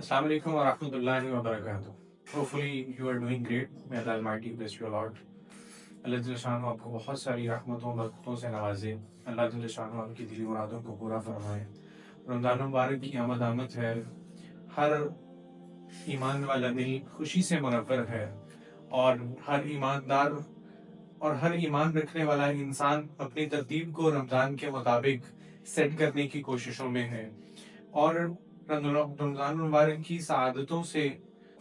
Assalamu alaikum wa rahmatullahi wa barakatuh. Hopefully you are doing great. May Allah Almighty bless you a lot. اللہ جل شانہ آپ کو بہت ساری رحمتوں برکتوں سے نوازے. اللہ جل شانہ آپ کی دلی مرادوں کو پورا فرمائے. رمضان مبارک کی آمد آمد ہے. ہر ایمان والا دل خوشی سے منور ہے اور ہر ایماندار اور ہر ایمان رکھنے والا انسان اپنی ترتیب کو رمضان کے مطابق سیٹ کرنے کی کوششوں میں ہے اور رمضان مبارک کی سعادتوں سے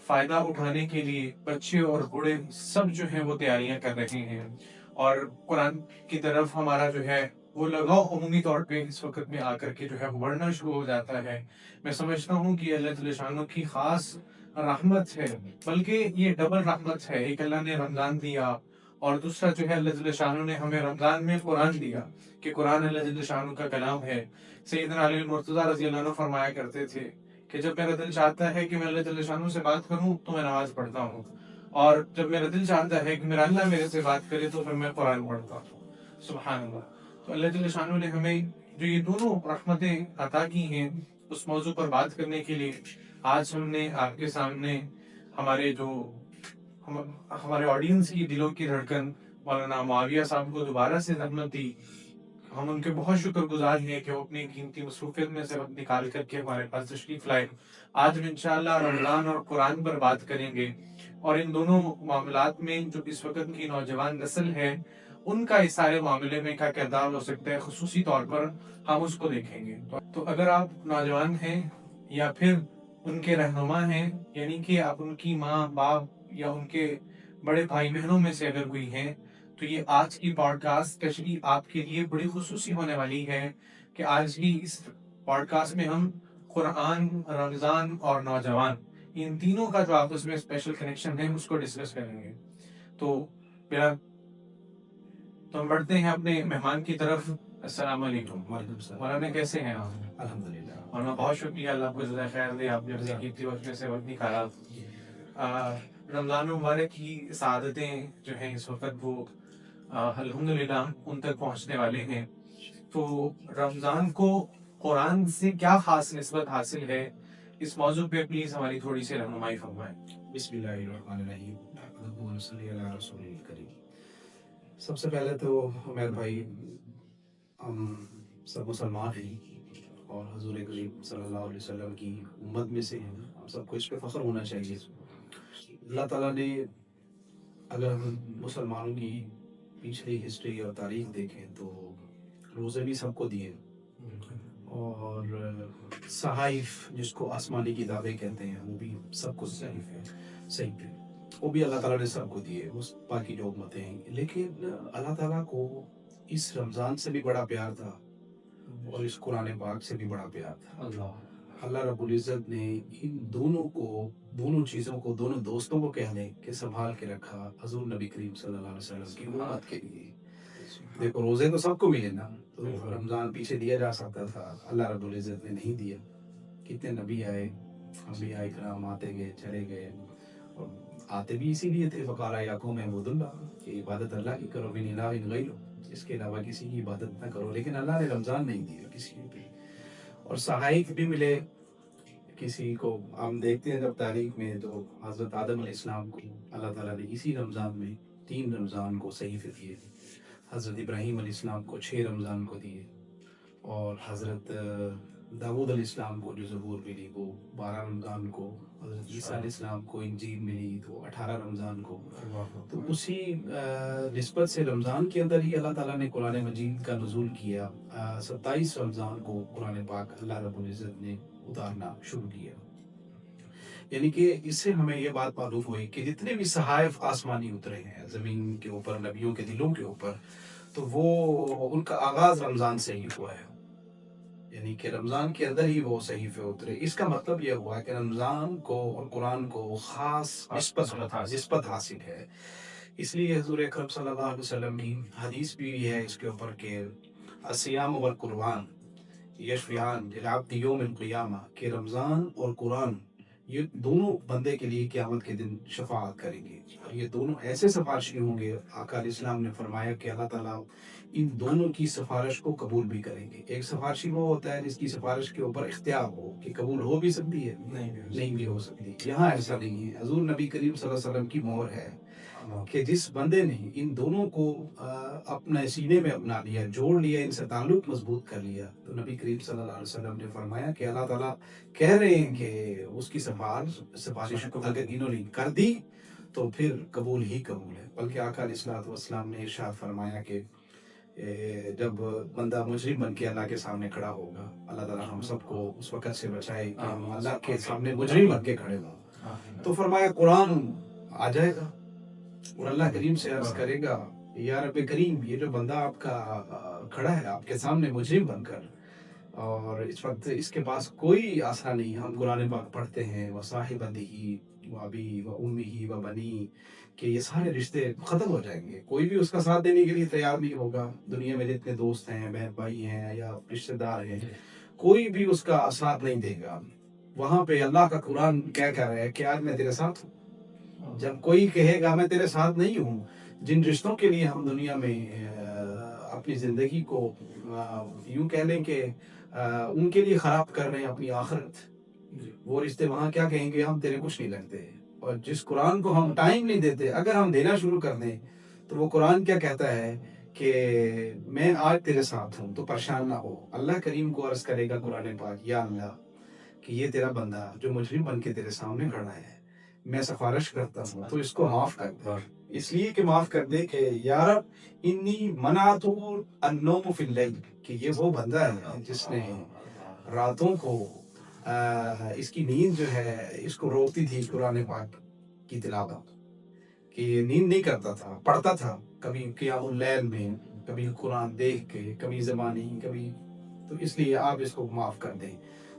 فائدہ اٹھانے کے لیے بچے اور بوڑھے سب جو ہیں وہ تیاریاں کر رہے ہیں اور قرآن کی طرف ہمارا جو ہے وہ لگاؤ عمومی طور پہ اس وقت میں آ کر کے جو ہے بڑھنا شروع ہو جاتا ہے. میں سمجھتا ہوں کہ اللہ تعالی شانوں کی خاص رحمت ہے، بلکہ یہ ڈبل رحمت ہے. ایک اللہ نے رمضان دیا اور دوسرا جو ہے اللہ جل شانہ نے ہمیں رمضان میں قرآن دیا کہ قرآن اللہ جل شانہ کا کلام ہے. سیدنا علی المرتضیٰ رضی اللہ عنہ فرمایا کرتے تھے کہ جب میرا دل چاہتا ہے کہ میں اللہ جل شانہ سے بات کروں تو میں نماز پڑھتا ہوں، اور جب میرا دل چاہتا ہے کہ میرا اللہ میرے سے بات کرے تو پھر میں قرآن پڑھتا ہوں. سبحان اللہ. تو اللہ جل شانہ نے ہمیں جو یہ دونوں رحمتیں عطا کی ہیں اس موضوع پر بات کرنے کے لیے آج ہم نے آپ کے سامنے ہمارے آڈینس کی دلوں کی دھڑکن مولانا معاویہ صاحب کو دوبارہ سے زحمت دی. ہم ان کے بہت شکر گزار ہیں کہ وہ اپنی قیمتی مصروفیت میں سے وقت نکال کر کے ہمارے پاس تشریف لائے. آج ہم انشاءاللہ رمضان اور قرآن پر بات کریں گے اور ان دونوں معاملات میں جو اس وقت کی نوجوان نسل ہے ان کا اس سارے معاملے میں کیا کردار ہو سکتا ہے، خصوصی طور پر ہم اس کو دیکھیں گے. تو اگر آپ نوجوان ہیں یا پھر ان کے رہنما ہیں، یعنی کہ آپ ان کی ماں باپ یا ان کے بڑے بھائی بہنوں میں سے اگر کوئی ہیں، تو یہ آج کی پوڈ کاسٹ اسپیشلی آپ کے لیے بڑی خصوصی ہونے والی ہے کہ آج کی اس پوڈ کاسٹ میں ہم قرآن، رمضان اور نوجوان ان تینوں کا جو آپس میں اسپیشل کنیکشن ہے اس کو ڈسکس کریں گے. تو میرا تو ہم بڑھتے ہیں اپنے مہمان کی طرف. السلام علیکم. وعلیکم السلام. مولانا کیسے ہیں آپ؟ الحمدللہ. مولانا بہت شکریہ، اللہ آپ کو جزائے خیر دے، آپ نے اپنی قیمتی وقت میں سے وقت نکالا. رمضان مبارک کی سعادتیں جو ہیں اس وقت وہ الحمدللہ ان تک پہنچنے والے ہیں. تو رمضان کو قرآن سے کیا خاص نسبت حاصل ہے، اس موضوع پہ پلیز ہماری تھوڑی سی رہنمائی فرمائیں. بسم اللہ الرحمن الرحیم. نحمدہ و نصلی علی رسول الکریم. سب سے پہلے تو عمیر بھائی، ہم سب مسلمان ہیں اور حضور کریم صلی اللہ علیہ وسلم کی امت میں سے ہیں. ہم سب کو اس پہ فخر ہونا چاہیے. اللہ تعالیٰ نے اگر ہم مسلمانوں کی پچھلی ہسٹری اور تاریخ دیکھیں تو روزے بھی سب کو دیے، اور صحائف جس کو آسمانی کتابیں کہتے ہیں وہ بھی سب کو صحیح پہ وہ بھی اللہ تعالیٰ نے سب کو دیے، وہ باقی جو امتیں ہیں. لیکن اللہ تعالیٰ کو اس رمضان سے بھی بڑا پیار تھا اور اس قرآن پاک سے بھی بڑا پیار تھا. اللہ رب العزت نے ان دونوں چیزوں کو، دونوں دوستوں کو کہنے کہ سنبھال کے رکھا حضور نبی کریم صلی اللہ علیہ وسلم کی امت کے لیے. دیکھو روزے تو سب کو ملے نا، تو رمضان پیچھے دیا جا سکتا تھا، اللہ رب العزت نے نہیں دیا. کتنے نبی آئے، انبیاء کرام آتے گئے چلے گئے، اور آتے بھی اسی لیے تھے. فقال یا قوم اعبدوا اللہ، کہ عبادت اللہ کی کرو، من الہ غیرہ، اس کے علاوہ کسی کی عبادت نہ کرو. لیکن اللہ نے رمضان نہیں دیا کسی کو بھی. اور صحائف بھی ملے کسی کو. ہم دیکھتے ہیں جب تاریخ میں تو حضرت آدم علیہ السلام کو اللہ تعالیٰ نے اسی رمضان میں 3 رمضان کو صحیفے دیے. حضرت ابراہیم علیہ السلام کو 6 رمضان کو دیے، اور حضرت داؤد علیہ السلام کو جو زبور ملی وہ 12 رمضان کو، حضرت عیسیٰ علیہ السلام کو انجیل ملی تو 18 رمضان کو. تو اسی نسبت سے رمضان کے اندر ہی اللہ تعالیٰ نے قرآن مجید کا نزول کیا. 27 رمضان کو قرآن پاک اللہ رب العزت نے اتارنا شروع کیا. یعنی کہ اس سے ہمیں یہ بات معلوم ہوئی کہ جتنے بھی صحائف آسمانی اترے ہیں زمین کے اوپر، نبیوں کے دلوں کے اوپر، تو وہ ان کا آغاز رمضان سے ہی ہوا ہے. یعنی کہ رمضان کے اندر ہی وہ صحیفے اترے. اس کا مطلب یہ ہوا کہ رمضان کو اور قرآن کو خاص نسبت حاصل ہے. اس لیے حضور اکرم صلی اللہ علیہ وسلم کی حدیث بھی ہے اس کے اوپر کہ الصیام والقرآن یشفعان للعبد یوم القیامہ، کہ رمضان اور قرآن یہ دونوں بندے کے لیے قیامت کے دن شفاعت کریں گے، اور یہ دونوں ایسے سفارشی ہوں گے، آقا علیہ السلام نے فرمایا کہ اللہ تعالیٰ ان دونوں کی سفارش کو قبول بھی کریں گے۔ ایک سفارشی وہ ہوتا ہے جس کی سفارش کے اوپر اختیار ہو کہ قبول ہو بھی سکتی ہے، نہیں بھی ہو سکتی۔ یہاں ایسا نہیں ہے، حضور نبی کریم صلی اللہ علیہ وسلم کی مہر ہے کہ جس بندے نے ان دونوں کو اپنے سینے میں اپنا لیا، جوڑ لیا، ان سے تعلق مضبوط کر لیا، تو نبی کریم صلی اللہ علیہ وسلم نے فرمایا کہ اللہ تعالیٰ کہہ رہے ہیں کہ اس کی سفارش اگر انہوں نے کر دی تو پھر قبول ہی قبول ہے۔ بلکہ آقا علیہ الصلوۃ والسلام نے ارشاد فرمایا کہ جب بندہ مجرم بن کے اللہ کے سامنے کھڑا ہوگا، اللہ تعالیٰ ہم سب کو اس وقت سے بچائے کہ ہم اللہ کے سامنے مجرم بن کے کھڑے ہوں، تو فرمایا قرآن آ جائے گا اور اللہ کریم سے عرض کرے گا یا رب کریم، یہ جو بندہ آپ کا کھڑا ہے آپ کے سامنے مجرم بن کر، اور اس وقت اس کے پاس کوئی آسرا نہیں، ہم قرآن پاک پڑھتے ہیں وَصَاحِبَتِهِ وَأَبِيهِ وَأُمِّهِ وَبَنِيهِ، کہ یہ سارے رشتے ختم ہو جائیں گے، کوئی بھی اس کا ساتھ دینے کے لیے تیار نہیں ہوگا۔ دنیا میں جتنے دوست ہیں، بہن بھائی ہیں یا رشتے دار ہیں، کوئی بھی اس کا ساتھ نہیں دے گا۔ وہاں پہ اللہ کا قرآن کیا کہہ رہا ہے کہ آج میں تیرے ساتھ ہوں۔ جب کوئی کہے گا میں تیرے ساتھ نہیں ہوں، جن رشتوں کے لیے ہم دنیا میں اپنی زندگی کو یوں کہہ لیں کہ ان کے لیے خراب کر رہے ہیں اپنی آخرت، وہ رشتے وہاں کیا کہیں گے، ہم تیرے کچھ نہیں لگتے۔ اور جس قرآن کو ہم ٹائم نہیں دیتے، اگر ہم دینا شروع کر دیں تو وہ قرآن کیا کہتا ہے کہ میں آج تیرے ساتھ ہوں تو پریشان نہ ہو۔ اللہ کریم کو عرض کرے گا قرآن پاک، یا اللہ کہ یہ تیرا بندہ جو مجرم بن کے تیرے سامنے کھڑا ہے، میں سفارش کرتا ہوں تو اس کو معاف کر دے، اس لیے کہ معاف کر دے کہ یا رب انی منعت النوم فی اللیل، کہ یہ وہ بندہ ہے جس نے راتوں کو اس کی نیند جو ہے اس کو روکتی تھی قرآن پاک کی تلاوت، کہ یہ نیند نہیں کرتا تھا، پڑھتا تھا کبھی قیام اللیل میں، کبھی قرآن دیکھ کے، کبھی زبانی، کبھی، تو اس لیے آپ اس کو معاف کر دیں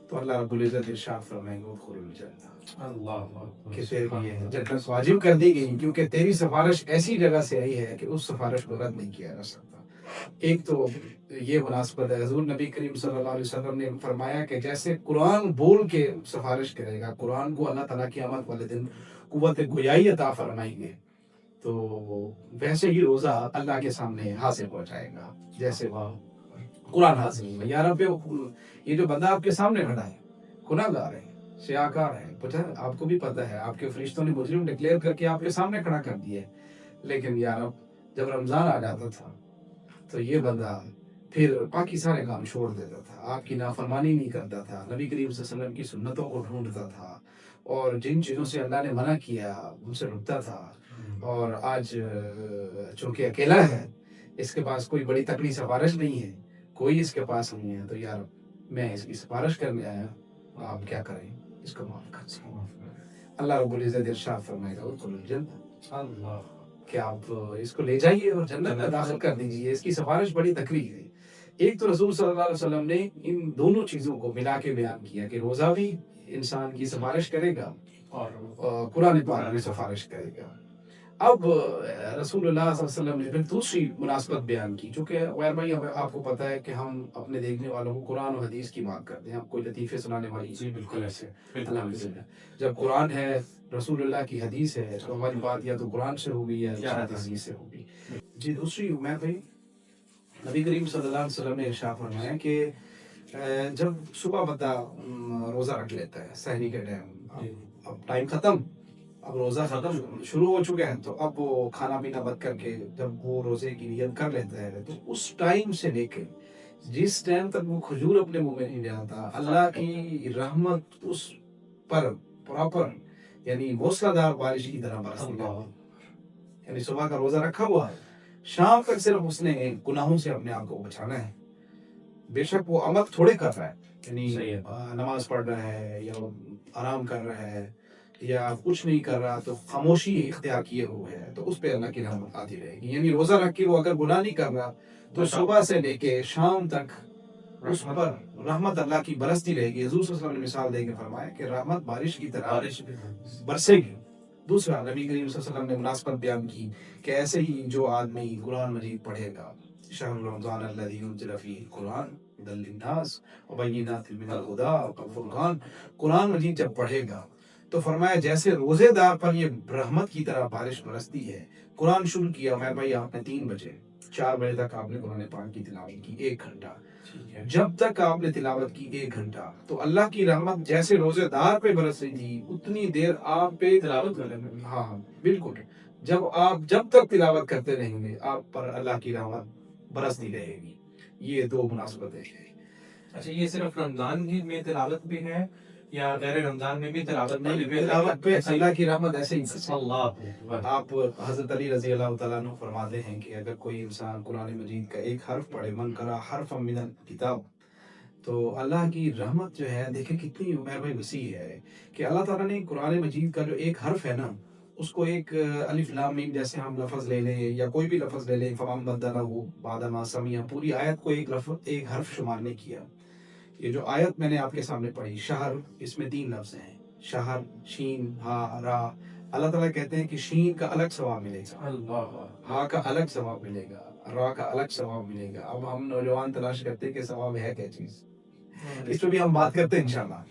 تو اللہ رب العزت ارشاد فرمائیں گے ادخلوا الجنہ، کہ پھر یہ جنت واجب کر دی گئی، کیونکہ تیری سفارش ایسی جگہ سے آئی ہے کہ اس سفارش کو رد نہیں کیا جا سکتا۔ ایک تو یہ مناسبت ہے، حضور نبی کریم صلی اللہ علیہ وسلم نے فرمایا کہ جیسے قرآن بول کے سفارش کرے گا، قرآن کو اللہ تعالیٰ قیامت والے دن قوت گویائی عطا فرمائیں گے، تو ویسے ہی روزہ اللہ کے سامنے حاضر ہو جائے گا، جیسے وہ قرآن حاضر ہوگا۔ یا رب یہ جو بندہ آپ کے سامنے کھڑا ہے گناہ گار ہے، سیاہ کار ہے، پتہ آپ کو بھی پتہ ہے، آپ کے فرشتوں نے مجرم ڈکلیئر کر کے آپ کے سامنے کھڑا کر دیا ہے، لیکن یا رب جب رمضان آ جاتا تھا تو یہ بندہ پھر باقی سارے کام چھوڑ دیتا تھا، آپ کی نافرمانی نہیں کرتا تھا، نبی کریم صلی اللہ علیہ وسلم کی سنتوں کو ڈھونڈتا تھا، اور جن چیزوں سے اللہ نے منع کیا ان سے رکتا تھا۔ اور آج چونکہ اکیلا ہے، اس کے پاس کوئی بڑی تکڑی سفارش نہیں ہے، کوئی اس کے پاس نہیں ہے، تو یار میں اس کی سفارش کرنے آیا، آپ کیا کریں، اس کو معاف کر دیں۔ اللہ رب العزت ارشاد فرمائے گا ادخلوا الجنہ، کہ آپ اس کو لے جائیے اور جنت میں داخل کر دیجیے، اس کی سفارش بڑی تقریب ہے۔ ایک تو رسول صلی اللہ علیہ وسلم نے ان دونوں چیزوں کو ملا کے بیان کیا کہ روزہ بھی انسان کی سفارش کرے گا اور قرآن پاک بھی سفارش کرے گا۔ اب رسول اللہ صلی اللہ علیہ وسلم نے پھر دوسری مناسبت بیان کی، چونکہ غیر بھائی آپ کو پتہ ہے کہ ہم اپنے دیکھنے والوں کو قرآن و حدیث کی بات کرتے ہیں، ہم کوئی لطیفے سنانے والی، جی بالکل ایسے، الحمدللہ جب قرآن ہے، رسول اللہ کی حدیث ہے، تو ہماری بات یا تو قرآن سے ہوگی یا حدیث سے ہوگی۔ جی دوسری عمر بھائی، نبی کریم صلی اللہ علیہ وسلم نے ارشاد فرمایا کہ جب صبح بندہ روزہ رکھ لیتا ہے سحری کے ٹائم، اب ٹائم ختم، اب روزہ ختم شروع ہو چکا ہے، تو اب وہ کھانا پینا بند کر کے جب وہ روزے کی نیت کر لیتا ہے، تو اس ٹائم سے لے کے جس ٹائم تک وہ کھجور اپنے منہ میں نہیں جاتا، اللہ کی رحمت اس پر پراپر یعنی موسلادھار بارش کی طرح برستی ہے۔ یعنی صبح کا روزہ رکھا ہوا ہے، شام تک صرف اس نے گناہوں سے اپنے آپ کو بچانا ہے، بے شک وہ عمل تھوڑے کر رہا ہے، یعنی نماز پڑھ رہا ہے یا آرام کر رہا ہے یا کچھ نہیں کر رہا، تو خاموشی اختیار کیے ہوئے ہے، تو اس پہ اللہ کی رحمت آتی رہے گی۔ یعنی روزہ رکھ کے وہ اگر گناہ نہیں کر رہا تو صبح سے لے کے شام تک اس پر رحمت اللہ کی برستی رہے گی۔ حضور صلی اللہ علیہ وسلم نے مثال دے کے فرمایا کہ رحمت بارش کی طرح برسے گی۔ دوسرا نبی کریم صلی اللہ علیہ وسلم نے مناسبت بیان کی کہ ایسے ہی جو آدمی قرآن مجید پڑھے گا، شہر رمضان الذی انزل فیہ القرآن ھدی للناس وبینات من الہدی والفرقان، قرآن مجید جب پڑھے گا تو فرمایا جیسے روزے دار پر یہ رحمت کی طرح بارش برستی ہے. قرآن شروع کیا عمیر بھائی آپ نے 3 بجے، 4 بجے تک آپ نے قرآن پاک کی تلاوت کی 1 گھنٹہ. جب تک آپ نے تلاوت کی 1 گھنٹہ تو اللہ کی رحمت جیسے روزے دار پہ برس رہی تھی اتنی دیر آپ پہ تلاوت کر لیں. ہاں بالکل. جب تک تلاوت کرتے رہیں گے آپ پر اللہ کی رحمت برستی رہے گی. یہ 2 مناسبتیں ہیں. اچھا یہ صرف رمضان میں تلاوت بھی ہے یا غیر رمضان میں بھی تلاوت نہیں، تلاوت پہ اللہ کی رحمت ایسے ہی اللہ آپ حضرت علی رضی اللہ تعالیٰ عنہ فرماتے ہیں کہ اگر کوئی انسان قرآن مجید کا ایک حرف پڑھے، من قرأ حرفا من الکتاب، تو اللہ کی رحمت جو ہے دیکھیں کتنی عمیر بھائی وسیع ہے کہ اللہ تعالیٰ نے قرآن مجید کا جو ایک حرف ہے نا اس کو ایک الف لام میم جیسے ہم لفظ لے لیں یا کوئی بھی لفظ لے لیں، فمن بدلہ بعد ما سمع، پوری آیت کو ایک حرف شمار نہیں کیا. یہ جو آیت میں نے آپ کے سامنے پڑھی شہر، اس میں 3 لفظ ہیں، شہر، شین، ہا، را. اللہ تعالیٰ کہتے ہیں کہ شین کا الگ ثواب ملے گا، اللہ ہا کا الگ ثواب ملے گا، را کا الگ ثواب ملے گا. اب ہم نوجوان تلاش کرتے ہیں کہ ثواب ہے کیا چیز، اس پہ بھی ہم بات کرتے ہیں انشاءاللہ.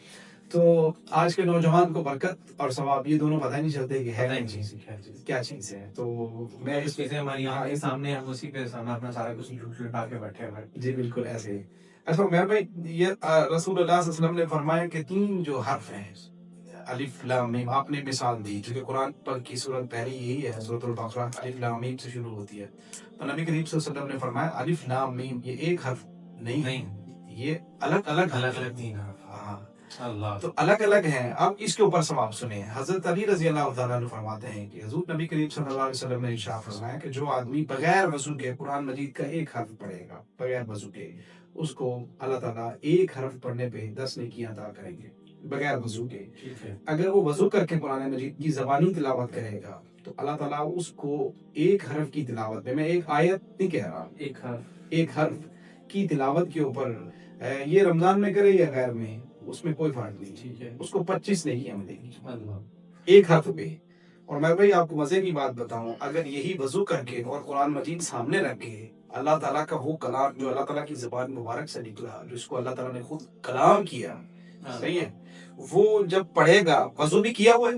تو آج کے نوجوان کو برکت اور ثواب یہ دونوں پتہ نہیں چلتے کہ ہے کیا چیز ہے. تو میں اس چیزیں ہماری آنکھ کے سامنے ہم اسی پہ اپنا سارا کچھ لٹا کے بیٹھے ہیں. جی بالکل ایسے ہی. اچھا عمیر بھائی یہ رسول اللہ صلی اللہ علیہ وسلم نے فرمایا کہ 3 جو حرف ہیں الف لام میم، آپ نے مثال دی چونکہ قرآن پاک کی سورت پہلی یہی ہے، سورۃ البقرہ الف لام میم سے شروع ہوتی ہے. تو نبی کریم صلی اللہ علیہ وسلم نے فرمایا الف لام میم یہ ایک حرف نہیں، یہ الگ الگ 3 حرف. ہاں اللہ تو الگ الگ ہیں. اب اس کے اوپر ثواب سنیں. حضرت علی رضی اللہ تعالیٰ عنہ فرماتے ہیں کہ حضور نبی کریم صلی اللہ علیہ وسلم نے ارشاد فرمایا کہ جو آدمی بغیر وضو کے قرآن مجید کا ایک حرف پڑھے گا بغیر وضو کے، اس کو اللہ تعالیٰ ایک حرف پڑھنے پہ 10 نیکیاں عطا کریں گے بغیر وضو کے. اگر وہ وضو کر کے قرآن مجید کی زبانی تلاوت کرے گا تو اللہ تعالیٰ اس کو ایک حرف کی تلاوت میں ایک آیت نہیں کہہ رہا، ایک حرف کی تلاوت کے اوپر یہ رمضان میں کرے یا غیر میں اس میں کوئی فرق نہیں، اس کو 25 نیکیاں ملیں گی ایک حرف پہ. اور میں بھائی آپ کو مزے کی بات بتاؤں، اگر یہی وضو کر کے اور قرآن مجید سامنے رکھ کے اللہ تعالیٰ کا وہ کلام جو اللہ تعالیٰ کی زبان مبارک سے نکلا، جس کو اللہ تعالیٰ نے خود کلام کیا، صحیح ہے، وہ جب پڑھے گا، وضو بھی کیا ہوا ہے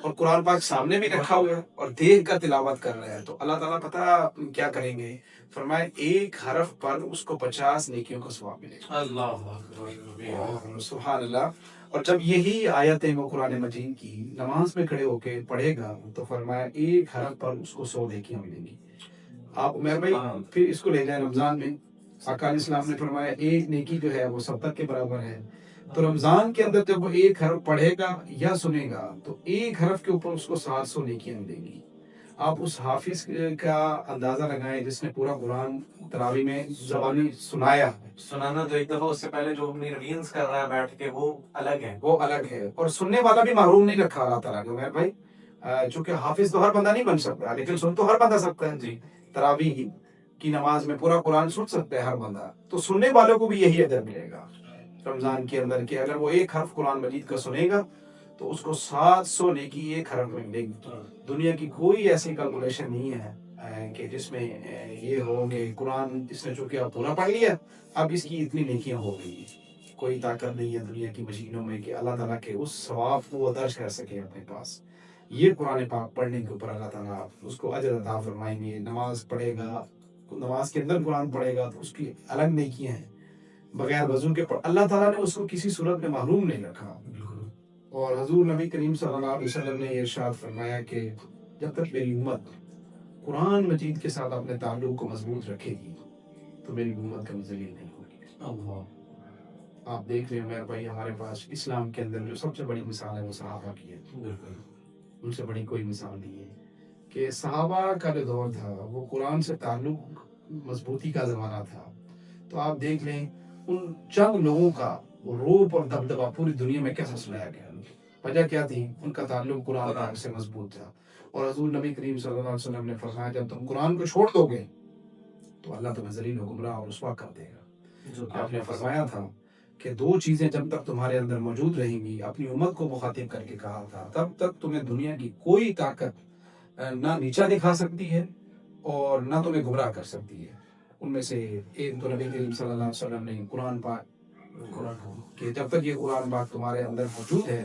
اور قرآن پاک سامنے بھی رکھا ہوا ہے اور دیکھ کر تلاوت کر رہا ہے، تو اللہ تعالیٰ پتہ کیا کریں گے؟ فرمائے ایک حرف پر اس کو 50 نیکیوں کا ثواب ملے گا. اللہ سبحان اللہ. اور جب یہی آیتیں وہ قرآن مجید کی نماز میں کھڑے ہو کے پڑھے گا تو فرمایا ایک حرف پر اس کو 100 نیکیاں ملیں گی. آپ عمیر بھائی پھر اس کو لے جائیں رمضان میں، آقا علیہ السلام نے فرمایا ایک نیکی جو ہے وہ 70 کے برابر ہے. تو رمضان کے اندر جب وہ ایک حرف پڑھے گا یا سنے گا تو ایک حرف کے اوپر اس کو 700 نیکیاں ملیں گی. آپ اس حافظ کا اندازہ لگائیں جس نے پورا قرآن تراویح میں زبانی سنانا تو ایک دفعہ، اس سے پہلے جو اپنی ریلز کر رہا ہے بیٹھ کے وہ الگ ہے، اور سننے والا بھی محروم نہیں رکھا اللہ تعالیٰ نے عمیر بھائی. چونکہ حافظ تو ہر بندہ نہیں بن سکتا لیکن سن تو ہر بندہ سکتا ہے. جی تراویح کی نماز میں پورا قرآن سن سکتا ہے ہر بندہ، تو سننے والوں کو بھی یہی اجر ملے گا رمضان کے اندر کہ اگر وہ ایک حرف قرآن مجید کا سنے گا تو اس کو 700 نیکی ایک حرف میں ملے گی. دنیا کی کوئی ایسی کیلکولیشن نہیں ہے کہ جس میں یہ ہو کہ قرآن اس نے چونکہ اب پورا پڑھ لیا اب اس کی اتنی نیکیاں ہو گئی. کوئی طاقت نہیں ہے دنیا کی مشینوں میں کہ اللہ تعالیٰ کے اس ثواب کو وہ درج کر سکے اپنے پاس. یہ قرآن پاک پڑھنے کے اوپر اللہ تعالیٰ اس کو اجر عطا فرمائیں گے. نماز پڑھے گا، نماز کے اندر قرآن پڑھے گا تو اس کی الگ نیکیاں ہیں. بغیر وضو کے اللہ تعالیٰ نے اس کو کسی صورت میں محروم نہیں رکھا. اور حضور نبی کریم صلی اللہ علیہ وسلم نے یہ ارشاد فرمایا کہ جب تک میری امت قرآن مجید کے ساتھ اپنے تعلق کو مضبوط رکھے گی تو میری امت کبھی ذلیل نہیں ہوگی. آپ دیکھ لیں عمیر بھائی ہمارے پاس اسلام کے اندر جو سب سے بڑی مثال ہے وہ صحابہ کی ہے. ان سے بڑی کوئی مثال نہیں ہے کہ صحابہ کا جو دور تھا وہ قرآن سے تعلق مضبوطی کا زمانہ تھا. تو آپ دیکھ لیں ان چند لوگوں کا روپ اور دبدبہ پوری دنیا میں کیسے سنایا گیا. وجہ کیا تھی؟ ان کا تعلق قرآن پاک سے مضبوط تھا. اور حضور نبی کریم صلی اللہ علیہ وسلم نے فرمایا جب تم قرآن کو چھوڑ دو گے تو اللہ تمہیں ذلیل و گمراہ اور رسوا کر دے گا. آپ نے فرمایا تھا کہ 2 چیزیں جب تک تمہارے اندر موجود رہیں گی، اپنی امت کو مخاطب کر کے کہا تھا، تب تک تمہیں دنیا کی کوئی طاقت نہ نیچا دکھا سکتی ہے اور نہ تمہیں گمراہ کر سکتی ہے. ان میں سے ایک تو نبی کریم صلی اللہ علیہ وسلم نے قرآن پاک کہ جب تک یہ قرآن پاک تمہارے اندر موجود ہے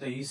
23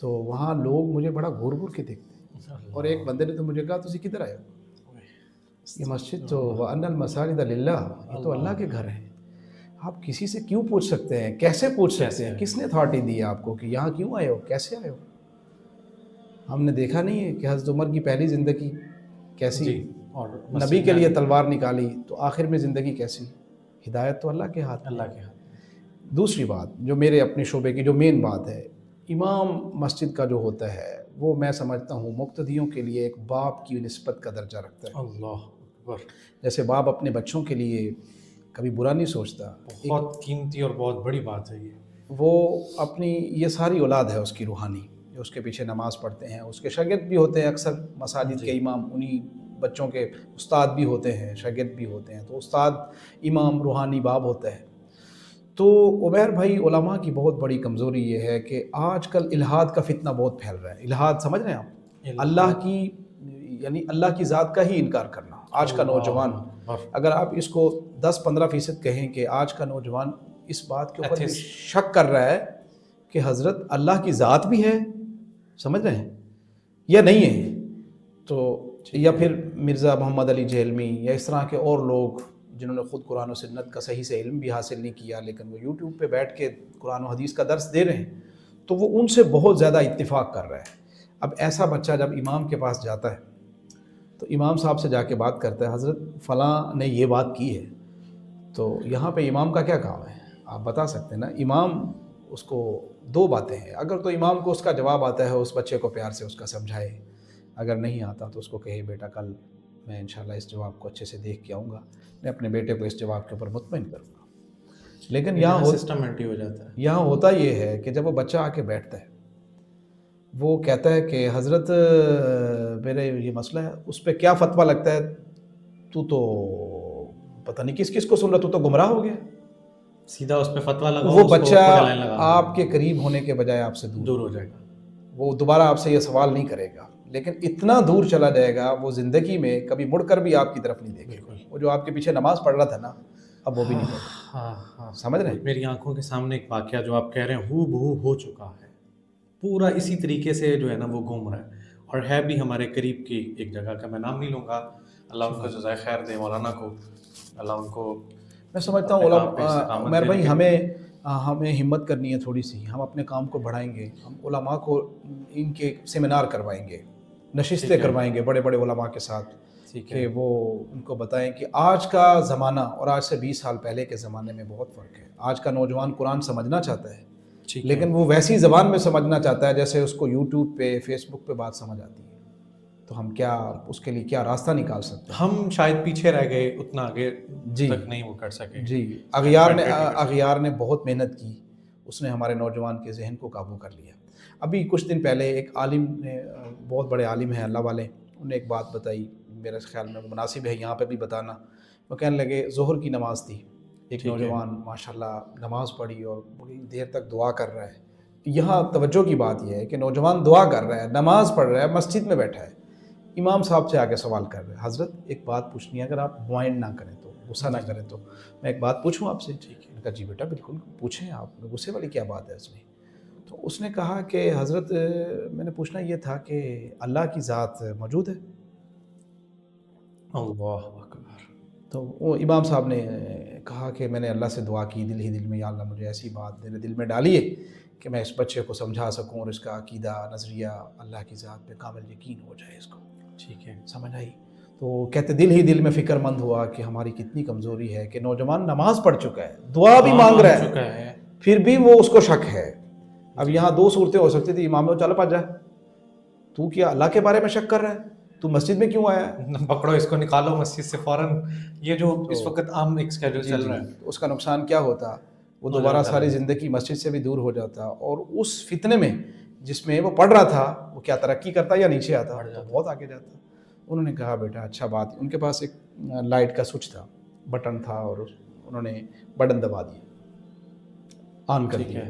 تو وہاں لوگ مجھے بڑا گھور گھور کے دیکھتے ہیں، اور ایک بندے نے تو مجھے کہا تسی کدھر آئے ہو؟ یہ مسجد تو وَأَنَّ الْمَسَاجِدَ لِلَّهِ، یہ تو اللہ کے گھر ہیں، آپ کسی سے کیوں پوچھ سکتے ہیں، کیسے پوچھ سکتے ہیں، کس نے اتھارٹی دی ہے آپ کو کہ یہاں کیوں آئے ہو، کیسے آئے ہو؟ ہم نے دیکھا نہیں ہے کہ حضرت عمر کی پہلی زندگی کیسی، جی، اور نبی کے لیے تلوار نکالی تو آخر میں زندگی کیسی، ہدایت تو اللہ کے ہاتھ میں۔ اللہ کے ہاتھ۔ دوسری بات جو میرے اپنے شعبے کی جو مین بات ہے، امام مسجد کا جو ہوتا ہے وہ میں سمجھتا ہوں مقتدیوں کے لیے ایک باپ کی نسبت کا درجہ رکھتا ہے۔ اللہ اکبر، جیسے باپ اپنے بچوں کے لیے کبھی برا نہیں سوچتا، بہت قیمتی اور بہت بڑی بات ہے یہ۔ وہ اپنی یہ ساری اولاد ہے اس کی روحانی، جو اس کے پیچھے نماز پڑھتے ہیں، اس کے شاگرد بھی ہوتے ہیں، اکثر مساجد کے امام انہی بچوں کے استاد بھی ہوتے ہیں، شاگرد بھی ہوتے ہیں، تو استاد امام روحانی باب ہوتا ہے۔ تو عمیر بھائی، علماء کی بہت بڑی کمزوری یہ ہے کہ آج کل الہاد کا فتنہ بہت پھیل رہا ہے۔ الہاد سمجھ رہے ہیں آپ؟ اللہ کی، یعنی اللہ کی ذات کا ہی انکار کرنا۔ آج کا نوجوان، اگر آپ اس کو 10-15% کہیں کہ آج کا نوجوان اس بات کے اوپر بھی شک کر رہا ہے کہ حضرت اللہ کی ذات بھی ہے، سمجھ رہے ہیں، یا نہیں ہے، تو یا پھر مرزا محمد علی جہلمی یا اس طرح کے اور لوگ جنہوں نے خود قرآن و سنت کا صحیح سے علم بھی حاصل نہیں کیا، لیکن وہ یوٹیوب پہ بیٹھ کے قرآن و حدیث کا درس دے رہے ہیں، تو وہ ان سے بہت زیادہ اتفاق کر رہا ہے۔ اب ایسا بچہ جب امام کے پاس جاتا ہے تو امام صاحب سے جا کے بات کرتا ہے، حضرت فلاں نے یہ بات کی ہے، تو یہاں پہ امام کا کیا کام ہے؟ آپ بتا سکتے ہیں نا۔ امام اس کو دو باتیں ہیں، اگر تو امام کو اس کا جواب آتا ہے اس بچے کو پیار سے اس کا سمجھائے، اگر نہیں آتا تو اس کو کہے بیٹا کل میں انشاءاللہ اس جواب کو اچھے سے دیکھ کے آؤں گا، میں اپنے بیٹے کو اس جواب کے اوپر مطمئن کروں گا۔ لیکن یہاں سسٹمیٹی ہو جاتا ہے۔ یہاں ہوتا یہ ہے کہ جب وہ بچہ آ کے بیٹھتا ہے، وہ کہتا ہے کہ حضرت میرے یہ مسئلہ ہے، اس پہ کیا فتویٰ لگتا ہے، تو پتہ نہیں کس کس کو سن رہا، تو گمراہ ہو گیا۔ سیدھا اس پہ فتویٰ لگا، وہ بچہ آپ کے قریب ہونے کے بجائے آپ سے دور ہو جائے گا، وہ دوبارہ آپ سے یہ سوال نہیں کرے گا، لیکن اتنا دور چلا جائے گا وہ زندگی میں کبھی مڑ کر بھی آپ کی طرف نہیں دیکھے گا۔ وہ جو آپ کے پیچھے نماز پڑھ رہا تھا نا، اب وہ بھی نہیں پڑھا۔ سمجھ رہے ہیں؟ میری آنکھوں کے سامنے ایک واقعہ جو آپ کہہ رہے ہیں ہو بہو ہو چکا ہے، پورا اسی طریقے سے جو ہے نا وہ گھوم رہا ہے، اور ہے بھی ہمارے قریب کی ایک جگہ کا، میں نام نہیں لوں گا، اللہ ان کو جزائے خیر دے، مولانا کو اللہ ان کو۔ میں سمجھتا ہوں عمر بھائی ہمیں ہمت کرنی ہے تھوڑی سی، ہم اپنے کام کو بڑھائیں گے، ہم علماء کو ان کے سیمینار کروائیں گے، نشستیں کروائیں گے بڑے بڑے علماء کے ساتھ، کہ وہ ان کو بتائیں کہ آج کا زمانہ اور آج سے 20 سال پہلے کے زمانے میں بہت فرق ہے۔ آج کا نوجوان قرآن سمجھنا چاہتا ہے، لیکن وہ ویسی زبان میں سمجھنا چاہتا ہے جیسے اس کو یوٹیوب پہ فیس بک پہ بات سمجھ آتی ہے۔ تو ہم کیا اس کے لیے کیا راستہ نکال سکتے ہیں؟ ہم شاید پیچھے رہ گئے، اتنا آگے تک نہیں وہ کر سکے۔ جی، اغیار نے بہت محنت کی، اس نے ہمارے نوجوان کے ذہن کو قابو کر لیا۔ ابھی کچھ دن پہلے ایک عالم نے، بہت بڑے عالم ہیں اللہ والے، انہوں نے ایک بات بتائی، میرے خیال میں مناسب ہے یہاں پہ بھی بتانا۔ وہ کہنے لگے ظہر کی نماز تھی، ایک نوجوان ماشاءاللہ نماز پڑھی اور بڑی دیر تک دعا کر رہا ہے۔ یہاں توجہ کی بات یہ ہے کہ نوجوان دعا کر رہا ہے، نماز پڑھ رہا ہے، مسجد میں بیٹھا ہے، امام صاحب سے آ کے سوال کر رہے ہیں، حضرت ایک بات پوچھنی ہے، اگر آپ مائنڈ نہ کریں تو، غصہ نہ کریں تو میں ایک بات پوچھوں آپ سے؟ ٹھیک ہے۔ کہا جی بیٹا بالکل پوچھیں، آپ غصے والی کیا بات ہے اس میں؟ تو اس نے کہا کہ حضرت میں نے پوچھنا یہ تھا کہ اللہ کی ذات موجود ہے؟ اللہ اکبر۔ تو وہ امام صاحب نے کہا کہ میں نے اللہ سے دعا کی دل ہی دل میں، یا اللہ مجھے ایسی بات میرے دل میں ڈالی ہے کہ میں اس بچے کو سمجھا سکوں اور اس کا عقیدہ نظریہ اللہ کی ذات پہ کامل یقین ہو جائے اس کو۔ ٹھیک ہے، سمجھ آئی؟ تو کہتے دل ہی دل میں فکر مند ہوا کہ ہماری کتنی کمزوری ہے کہ نوجوان نماز پڑھ چکا ہے، دعا بھی مانگ رہا ہے، پھر بھی وہ اس کو شک ہے۔ اب یہاں دو صورتیں ہو سکتی تھی، امام چل پا جائے، تو کیا اللہ کے بارے میں شک کر رہا ہے؟ تو مسجد میں کیوں آیا ہے؟ پکڑو اس کو، نکالو مسجد سے فوراً، یہ جو اس وقت عام ایک اسکیڈول چل رہا ہے۔ اس کا نقصان کیا ہوتا؟ وہ دوبارہ ساری زندگی مسجد سے بھی دور ہو جاتا، اور اس فتنے میں جس میں وہ پڑھ رہا تھا وہ کیا ترقی کرتا یا نیچے آتا؟ تو بہت آگے جاتا۔ انہوں نے کہا بیٹا اچھا بات، ان کے پاس ایک لائٹ کا سوئچ تھا، بٹن تھا، اور انہوں نے بٹن دبا دیا، آن کر دیا،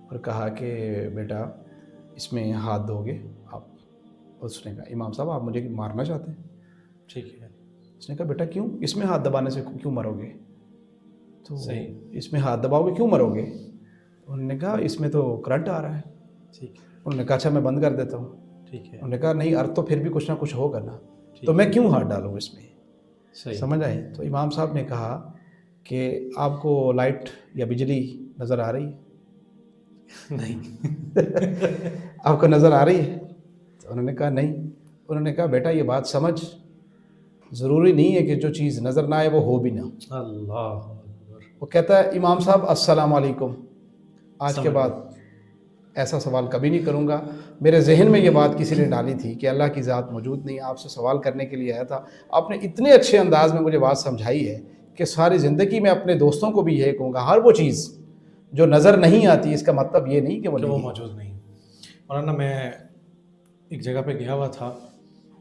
اور کہا کہ بیٹا اس میں ہاتھ دو گے آپ؟ اس نے کہا امام صاحب آپ مجھے مارنا چاہتے ہیں؟ ٹھیک ہے۔ اس نے کہا بیٹا کیوں، اس میں ہاتھ دبانے سے کیوں مرو گے؟ تو اس میں ہاتھ دباؤ گے کیوں مرو گے؟ انہوں نے کہا اس میں تو کرنٹ آ رہا ہے۔ ٹھیک ہے انہوں نے کہا اچھا میں بند کر دیتا ہوں. ٹھیک ہے انہوں نے کہا نہیں ارتھ تو پھر بھی کچھ نہ کچھ ہوگا نا, ٹھیک تو میں کیوں ہاتھ ڈالوں اس میں, صحیح سمجھ آئے. تو امام صاحب نے کہا کہ آپ کو لائٹ یا بجلی نظر آ رہی ہے؟ نہیں آپ کو نظر آ رہی ہے؟ تو انہوں نے کہا نہیں. انہوں نے کہا بیٹا یہ بات سمجھ, ضروری نہیں ہے کہ جو چیز نظر نہ آئے وہ ہو بھی نہ. اللہ اکبر. وہ کہتا ہے امام صاحب السلام علیکم, آج کے سمجھ بعد ایسا سوال کبھی نہیں کروں گا. میرے ذہن میں یہ بات کسی نے ڈالی تھی کہ اللہ کی ذات موجود نہیں, آپ سے سوال کرنے کے لیے آیا تھا. آپ نے اتنے اچھے انداز میں مجھے بات سمجھائی ہے کہ ساری زندگی میں اپنے دوستوں کو بھی یہی کہوں گا, ہر وہ چیز جو نظر نہیں آتی اس کا مطلب یہ نہیں کہ وہ نہیں ہے. موجود نہیں. مولانا میں ایک جگہ پہ گیا ہوا تھا,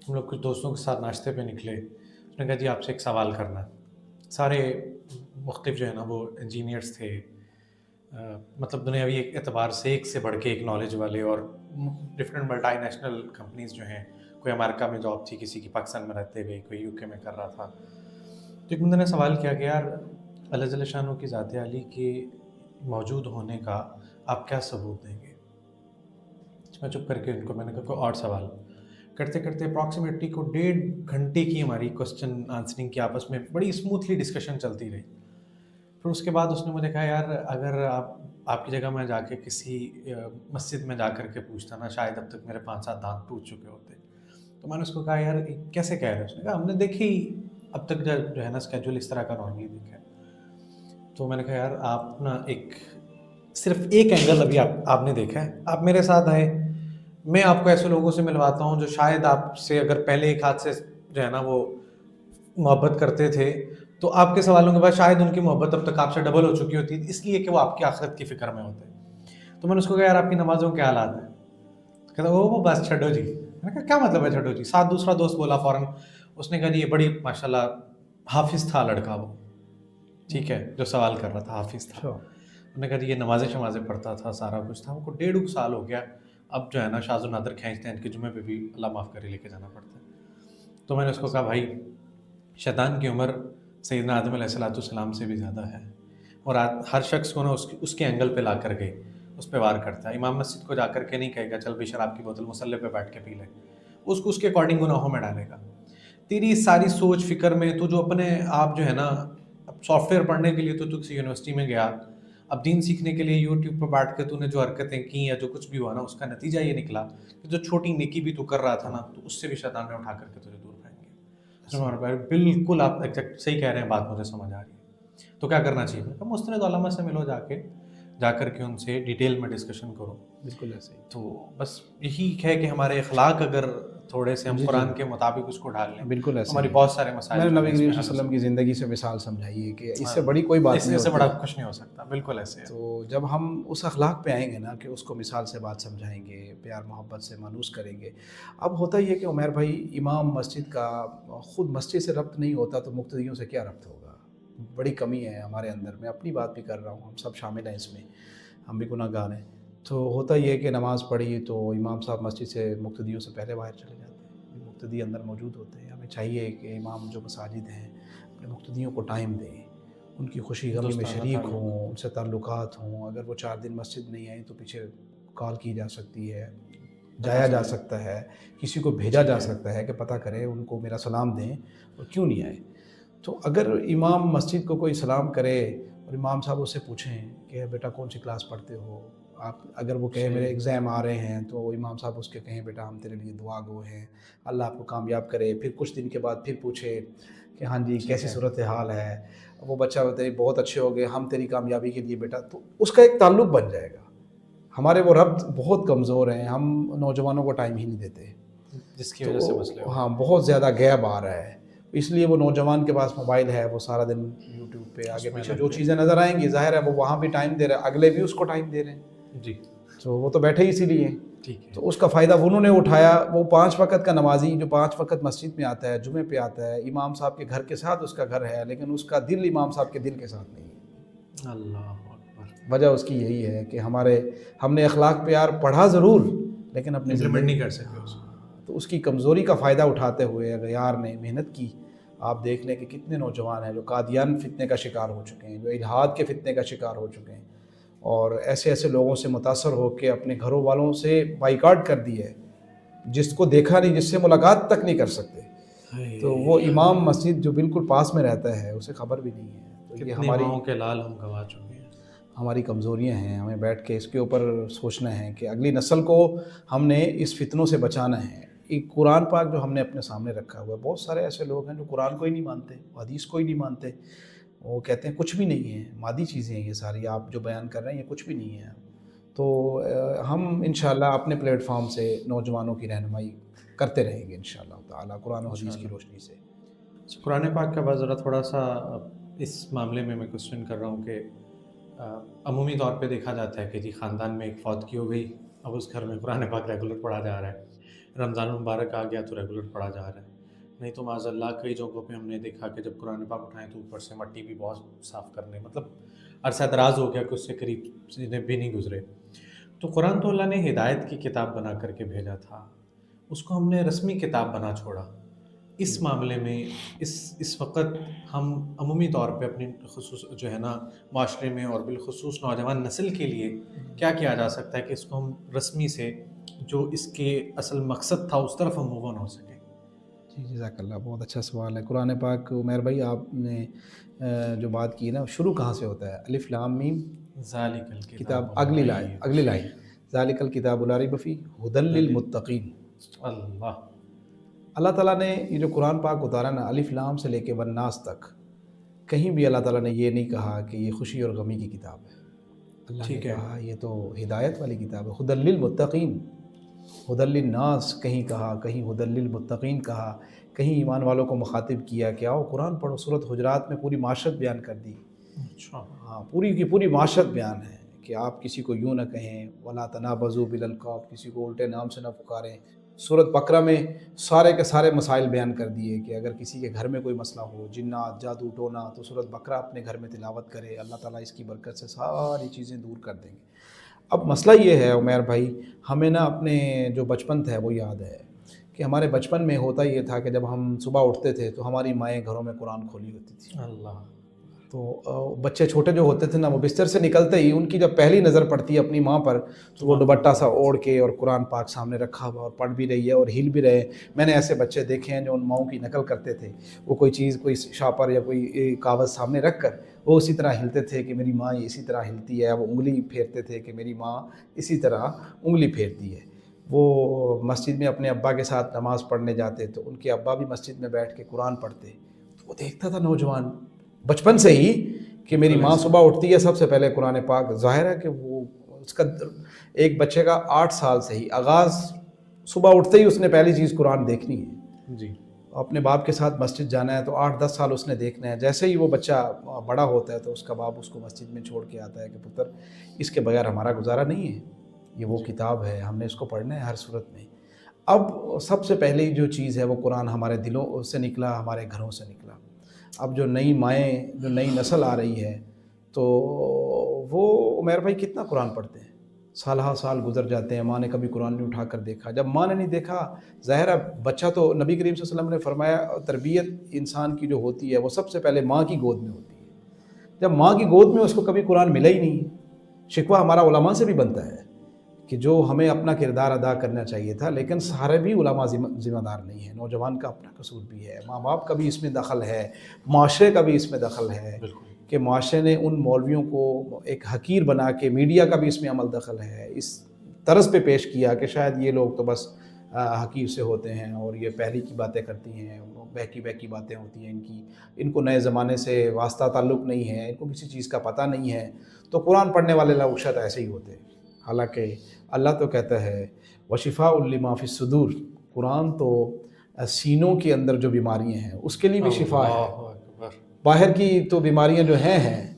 ہم لوگ کچھ دوستوں کے ساتھ ناشتے پہ نکلے. اس نے کہا جی آپ سے ایک سوال کرنا ہے. سارے مختلف جو ہے نا وہ انجینئرس تھے, مطلب دنیاوی ایک اعتبار سے ایک سے بڑھ کے ایک نالج والے, اور ڈفرینٹ ملٹی نیشنل کمپنیز جو ہیں, کوئی امریکہ میں جاب تھی کسی کی, پاکستان میں رہتے ہوئے, کوئی یو کے میں کر رہا تھا. تو ایک بندے نے سوال کیا کہ یار اللہ جل شانہ کی ذات عالی کے موجود ہونے کا آپ کیا ثبوت دیں گے. میں چپ کر کے ان کو میں نے کہا کوئی اور سوال. کرتے کرتے اپروکسیمیٹلی کو 1.5 گھنٹے کی ہماری کوسچن آنسرنگ کی آپس میں بڑی اسموتھلی ڈسکشن چلتی رہی. پھر اس کے بعد اس نے مجھے کہا یار اگر آپ کی جگہ میں جا کے کسی مسجد میں جا کر کے پوچھتا نا, شاید اب تک میرے 5-7 دانت ٹوٹ چکے ہوتے. تو میں نے اس کو کہا یار کیسے کہہ رہے ہیں؟ اس نے کہا ہم نے دیکھی اب تک جو ہے نا اسکیجول اس طرح کا نارملی دیکھا ہے. تو میں نے کہا یار آپ نا صرف ایک اینگل ابھی آپ نے دیکھا ہے, آپ میرے ساتھ آئے, میں آپ کو ایسے لوگوں سے ملواتا ہوں جو شاید آپ سے اگر پہلے ایک ہاتھ سے جو ہے نا وہ محبت کرتے تھے, تو آپ کے سوالوں کے بعد شاید ان کی محبت اب تک آپ سے ڈبل ہو چکی ہوتی, اس لیے کہ وہ آپ کی آخرت کی فکر میں ہوتے. تو میں نے اس کو کہا یار آپ کی نمازوں کے حالات ہیں. کہتا وہ بس چھڈو جی. میں نے کہا کیا مطلب ہے چھڈو جی؟ ساتھ دوسرا دوست بولا فوراً, اس نے کہا جی یہ بڑی ماشاء اللہ حافظ تھا لڑکا وہ, ٹھیک ہے, جو سوال کر رہا تھا حافظ تھا. انہوں نے کہا جی یہ نمازیں شمازیں پڑھتا تھا, سارا کچھ تھا, ان کو 1.5 سال ہو گیا, اب جو ہے نا شاذ و نادر کھینچتے ہیں ان کے جمعے پہ بھی اللہ معاف کرے لے کے جانا پڑتا ہے. تو میں نے اس کو کہا بھائی شیطان کی عمر سیدنا آدم علیہ السلام سے بھی زیادہ ہے, اور ہر شخص کو نا اس کے اینگل پہ لا کر کے اس پہ وار کرتا ہے. امام مسجد کو جا کر کے نہیں کہے گا چل بھی شراب کی بوتل مصلی پہ بیٹھ کے پی لے, اس کے اکارڈنگ گناہوں میں ڈالے گا. تیری ساری سوچ فکر میں تو جو اپنے آپ جو ہے نا, اب سافٹ ویئر پڑھنے کے لیے تو کسی یونیورسٹی میں گیا, اب دین سیکھنے کے لیے یوٹیوب پہ بیٹھ کے تو نے جو حرکتیں کی یا جو کچھ بھی ہوا نا, اس کا نتیجہ یہ نکلا کہ جو چھوٹی نیکی بھی تو کر رہا تھا نا, تو اس سے بھی شیطان نے اٹھا کر کے تجھے دور پھینک گیا. بالکل آپ صحیح کہہ رہے ہیں, بات مجھے سمجھ آ رہی ہے. تو کیا کرنا چاہیے؟ مستند علماء سے ملو, جا کر کے ان سے ڈیٹیل میں ڈسکشن کرو. بالکل ایسے ہی. تو بس یہی ہے کہ ہمارے اخلاق اگر تھوڑے سے ہم قرآن کے مطابق اس کو ڈال لیں, بالکل ایسے ہماری بہت سارے مسائل. میں نے نبی کریم صلی اللہ علیہ وسلم کی زندگی سے مثال سمجھائی ہے کہ اس سے بڑی کوئی بات نہیں, اس سے بڑا کچھ نہیں ہو سکتا. بالکل ایسے ہے. تو جب ہم اس اخلاق پہ آئیں گے نا کہ اس کو مثال سے بات سمجھائیں گے, پیار محبت سے مانوس کریں گے. اب ہوتا یہ کہ عمیر بھائی امام مسجد کا خود مسجد سے ربط نہیں ہوتا تو مقتدیوں سے کیا ربط ہوگا؟ بڑی کمی ہے ہمارے اندر. میں اپنی بات بھی کر رہا ہوں, ہم سب شامل ہیں اس میں, ہم بھی گناہ گار ہیں. تو ہوتا یہ کہ نماز پڑھی تو امام صاحب مسجد سے مقتدیوں سے پہلے باہر چلے جاتے ہیں, مقتدی اندر موجود ہوتے ہیں. ہمیں چاہیے کہ امام جو مساجد ہیں اپنے مقتدیوں کو ٹائم دیں, ان کی خوشی غمی میں شریک ہوں, ان سے تعلقات ہوں. اگر وہ 4 دن مسجد نہیں آئیں تو پیچھے کال کی جا سکتی ہے, جایا جا سکتا ہے, کسی کو بھیجا جا سکتا ہے کہ پتہ کرے ان کو میرا سلام دیں اور کیوں نہیں آئے. تو اگر امام مسجد کو کوئی سلام کرے اور امام صاحب اس سے پوچھیں کہ بیٹا کون سی کلاس پڑھتے ہو آپ, اگر وہ کہیں میرے ایگزام آ رہے ہیں تو امام صاحب اس کے کہیں بیٹا ہم تیرے لیے دعا گو ہیں, اللہ آپ کو کامیاب کرے. پھر کچھ دن کے بعد پھر پوچھے کہ ہاں جی کیسی صورت حال ہے, وہ بچہ تیری بہت اچھے ہو گئے, ہم تیری کامیابی کے لیے بیٹا, تو اس کا ایک تعلق بن جائے گا. ہمارے وہ ربط بہت کمزور ہیں, ہم نوجوانوں کو ٹائم ہی نہیں دیتے, جس کی وجہ سے مسئلے. ہاں بہت زیادہ گیپ آ رہا ہے. اس لیے وہ نوجوان کے پاس موبائل ہے, وہ سارا دن یوٹیوب پہ آگے پیچھے جو چیزیں نظر آئیں گی, ظاہر ہے وہ وہاں بھی ٹائم دے رہے ہیں, اگلے بھی اس کو ٹائم دے رہے ہیں. جی تو وہ تو بیٹھے ہی اسی لیے. ٹھیک ہے. تو اس کا فائدہ انہوں نے اٹھایا. وہ 5 وقت کا نمازی جو 5 وقت مسجد میں آتا ہے, جمعے پہ آتا ہے, امام صاحب کے گھر کے ساتھ اس کا گھر ہے, لیکن اس کا دل امام صاحب کے دل کے ساتھ نہیں ہے. اللہ اکبر. وجہ اس کی یہی ہے کہ ہم نے اخلاق پیار پڑھا ضرور لیکن اپنے امپلیمنٹ نہیں کر سکتے اس کو. تو اس کی کمزوری کا فائدہ اٹھاتے ہوئے اگر یار نے محنت کی. آپ دیکھ لیں کہ کتنے نوجوان ہیں جو قادیان فتنے کا شکار ہو چکے ہیں, جو الحاد کے فتنے کا شکار ہو چکے ہیں, اور ایسے ایسے لوگوں سے متاثر ہو کے اپنے گھروں والوں سے بائیکاٹ کر دی ہے، جس کو دیکھا نہیں، جس سے ملاقات تک نہیں کر سکتے. تو وہ امام مسجد جو بالکل پاس میں رہتا ہے اسے خبر بھی نہیں ہے. تو یہ کتنی ہماری ماؤں کے لال ہم گوا چکے ہیں. ہماری کمزوریاں ہیں. ہمیں بیٹھ کے اس کے اوپر سوچنا ہے کہ اگلی نسل کو ہم نے اس فتنوں سے بچانا ہے. ایک قرآن پاک جو ہم نے اپنے سامنے رکھا ہوا ہے، بہت سارے ایسے لوگ ہیں جو قرآن کو ہی نہیں مانتے، حدیث کو ہی نہیں مانتے. وہ کہتے ہیں کچھ بھی نہیں ہے، مادی چیزیں ہیں یہ ساری، آپ جو بیان کر رہے ہیں یہ کچھ بھی نہیں ہے. تو ہم انشاءاللہ اپنے پلیٹ فارم سے نوجوانوں کی رہنمائی کرتے رہیں گے انشاءاللہ تعالیٰ قرآن و حدیث کی روشنی سے. قرآن پاک کا بات ذرا تھوڑا سا اس معاملے میں کوشچن کر رہا ہوں کہ عمومی طور پہ دیکھا جاتا ہے کہ جی خاندان میں ایک فوتگی ہو گئی، اب اس گھر میں قرآن پاک ریگولر پڑھا جا رہا ہے. رمضان المبارک آ گیا تو ریگولر پڑھا جا رہا ہے. نہیں تو معاذ اللہ کئی جگہوں پہ ہم نے دیکھا کہ جب قرآن پاک اٹھائیں تو اوپر سے مٹی بھی بہت صاف کرنے، مطلب عرصہ دراز ہو گیا کہ اس سے قریب سے بھی نہیں گزرے. تو قرآن تو اللہ نے ہدایت کی کتاب بنا کر کے بھیجا تھا، اس کو ہم نے رسمی کتاب بنا چھوڑا. اس معاملے میں اس وقت ہم عمومی طور پہ اپنی خصوص جو ہے نا معاشرے میں اور بالخصوص نوجوان نسل کے لیے کیا کیا جا سکتا ہے کہ اس کو ہم رسمی سے جو اس کے اصل مقصد تھا اس طرف ہم موو آن ہو سکیں. جی جزاک اللہ، بہت اچھا سوال ہے. قرآن پاک عمیر بھائی آپ نے جو بات کی نا، شروع کہاں سے ہوتا ہے؟ الف لام میم ذالک الکتاب کتاب. اگلی لائن ذالک الکتاب لا ریب فیہ ھدی للمتقین. اللہ تعالیٰ نے یہ جو قرآن پاک اتارا نا، الف لام سے لے کے والناس تک، کہیں بھی اللہ تعالیٰ نے یہ نہیں کہا کہ یہ خوشی اور غمی کی کتاب ہے. اللہ نے کہا یہ تو ہدایت والی کتاب ہے. ھدی للمتقین، ھدی للناس کہیں کہا، کہیں ھدی للمتقین کہا، کہیں ایمان والوں کو مخاطب کیا کہ آؤ قرآن پڑھو. سورۃ حجرات میں پوری معاشرت بیان کر دی. ہاں، پوری کی پوری معاشرت بیان ہے کہ آپ کسی کو یوں نہ کہیں، ولا تنابزوا بالالقاب، کسی کو الٹے نام سے نہ پکاریں. سورۃ بقرہ میں سارے کے سارے مسائل بیان کر دیے کہ اگر کسی کے گھر میں کوئی مسئلہ ہو، جنات، جادو ٹونا، تو سورۃ بقرہ اپنے گھر میں تلاوت کرے، اللہ تعالیٰ اس کی برکت سے ساری چیزیں دور کر دیں گے. اب مسئلہ یہ ہے عمیر بھائی، ہمیں نا اپنے جو بچپن تھا وہ یاد ہے کہ ہمارے بچپن میں ہوتا یہ تھا کہ جب ہم صبح اٹھتے تھے تو ہماری مائیں گھروں میں قرآن کھولی ہوتی تھی. اللہ. تو بچے چھوٹے جو ہوتے تھے نا، وہ بستر سے نکلتے ہی ان کی جب پہلی نظر پڑتی ہے اپنی ماں پر تو وہ دوپٹہ سا اوڑھ کے اور قرآن پاک سامنے رکھا ہوا اور پڑھ بھی رہی ہے اور ہل بھی رہے. میں نے ایسے بچے دیکھے ہیں جو ان ماؤں کی نقل کرتے تھے. وہ کوئی چیز، کوئی شاپر یا کوئی کاغذ سامنے رکھ کر وہ اسی طرح ہلتے تھے کہ میری ماں اسی طرح ہلتی ہے. وہ انگلی پھیرتے تھے کہ میری ماں اسی طرح انگلی پھیرتی ہے. وہ مسجد میں اپنے ابا کے ساتھ نماز پڑھنے جاتے تو ان کے ابا بھی مسجد میں بیٹھ کے قرآن پڑھتے. تو وہ دیکھتا تھا نوجوان بچپن سے ہی کہ میری ماں صبح اٹھتی ہے سب سے پہلے قرآن پاک. ظاہر ہے کہ وہ اس کا ایک بچے کا 8 سال سے ہی آغاز، صبح اٹھتے ہی اس نے پہلی چیز قرآن دیکھنی ہے. جی. اپنے باپ کے ساتھ مسجد جانا ہے تو 8-10 سال اس نے دیکھنا ہے. جیسے ہی وہ بچہ بڑا ہوتا ہے تو اس کا باپ اس کو مسجد میں چھوڑ کے آتا ہے کہ پتر اس کے بغیر ہمارا گزارا نہیں ہے، یہ وہ کتاب ہے، ہم نے اس کو پڑھنا ہے ہر صورت میں. اب سب سے پہلی جو چیز ہے وہ قرآن ہمارے دلوں سے نکلا، ہمارے گھروں سے نکلا. اب جو نئی مائیں، جو نئی نسل آ رہی ہے تو وہ عمیر بھائی کتنا قرآن پڑھتے ہیں؟ سال ہا سال گزر جاتے ہیں، ماں نے کبھی قرآن نہیں اٹھا کر دیکھا. جب ماں نے نہیں دیکھا، ظاہر ہے بچہ تو نبی کریم صلی اللہ علیہ وسلم نے فرمایا تربیت انسان کی جو ہوتی ہے وہ سب سے پہلے ماں کی گود میں ہوتی ہے. جب ماں کی گود میں اس کو کبھی قرآن ملا ہی نہیں. شکوہ ہمارا علماء سے بھی بنتا ہے کہ جو ہمیں اپنا کردار ادا کرنا چاہیے تھا، لیکن سارے بھی علماء ذمہ دار نہیں ہیں. نوجوان کا اپنا قصور بھی ہے، ماں باپ کا بھی اس میں دخل ہے، معاشرے کا بھی اس میں دخل ہے کہ معاشرے نے ان مولویوں کو ایک حقیر بنا کے، میڈیا کا بھی اس میں عمل دخل ہے، اس طرز پہ پیش کیا کہ شاید یہ لوگ تو بس حقیر سے ہوتے ہیں اور یہ پہلی کی باتیں کرتی ہیں، بہکی باتیں ہوتی ہیں ان کو نئے زمانے سے واسطہ تعلق نہیں ہے، ان کو کسی چیز کا پتہ نہیں ہے. تو قرآن پڑھنے والے لوگ شاید ایسے ہی ہوتے ہیں. حالانکہ اللہ تو کہتا ہے وشفاء لما فی الصدور، قرآن تو سینوں کے اندر جو بیماریاں ہیں اس کے لیے بھی شفا ہے. باہر کی تو بیماریاں جو ہیں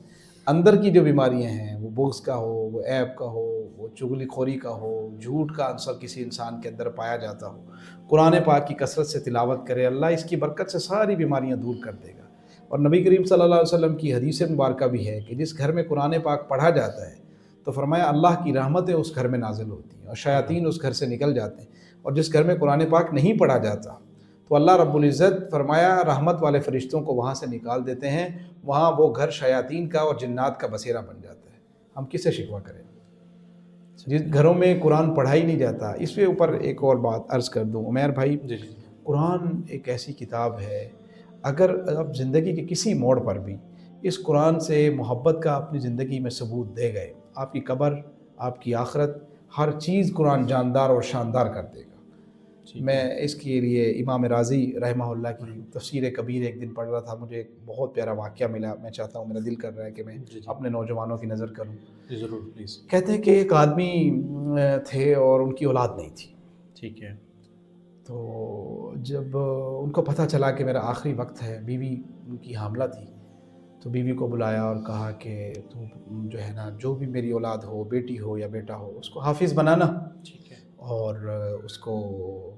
اندر کی جو بیماریاں ہیں، وہ بغض کا ہو، وہ عیب کا ہو، وہ چغلی خوری کا ہو، جھوٹ کا عنصر کسی انسان کے اندر پایا جاتا ہو، قرآن پاک کی کثرت سے تلاوت کرے، اللہ اس کی برکت سے ساری بیماریاں دور کر دے گا. اور نبی کریم صلی اللہ علیہ وسلم کی حدیث مبارکہ بھی ہے کہ جس گھر میں قرآن پاک پڑھا جاتا ہے تو فرمایا اللہ کی رحمتیں اس گھر میں نازل ہوتی ہیں اور شیاطین اس گھر سے نکل جاتے ہیں. اور جس گھر میں قرآن پاک نہیں پڑھا جاتا تو اللہ رب العزت فرمایا رحمت والے فرشتوں کو وہاں سے نکال دیتے ہیں، وہاں وہ گھر شیاطین کا اور جنات کا بسیرا بن جاتا ہے. ہم کس سے شکوہ کریں؟ جس گھروں میں قرآن پڑھا ہی نہیں جاتا. اس کے اوپر ایک اور بات عرض کر دوں عمیر بھائی، جی جی قرآن ایک ایسی کتاب ہے، اگر آپ زندگی کے کسی موڑ پر بھی اس قرآن سے محبت کا اپنی زندگی میں ثبوت دے گئے، آپ کی قبر، آپ کی آخرت، ہر چیز قرآن جاندار اور شاندار کر دے گا. میں اس کے لیے امام رازی رحمہ اللہ کی تفسیر کبیر ایک دن پڑھ رہا تھا، مجھے ایک بہت پیارا واقعہ ملا. میں چاہتا ہوں، میرا دل کر رہا ہے کہ میں اپنے نوجوانوں کی نظر کروں. جی ضرور پلیز. کہتے ہیں کہ ایک آدمی تھے اور ان کی اولاد نہیں تھی. ٹھیک ہے. تو جب ان کو پتہ چلا کہ میرا آخری وقت ہے، بیوی ان کی حاملہ تھی، تو بیوی کو بلایا اور کہا کہ تم جو ہے نا، جو بھی میری اولاد ہو، بیٹی ہو یا بیٹا ہو، اس کو حافظ بنانا ٹھیک ہے. اور اس کو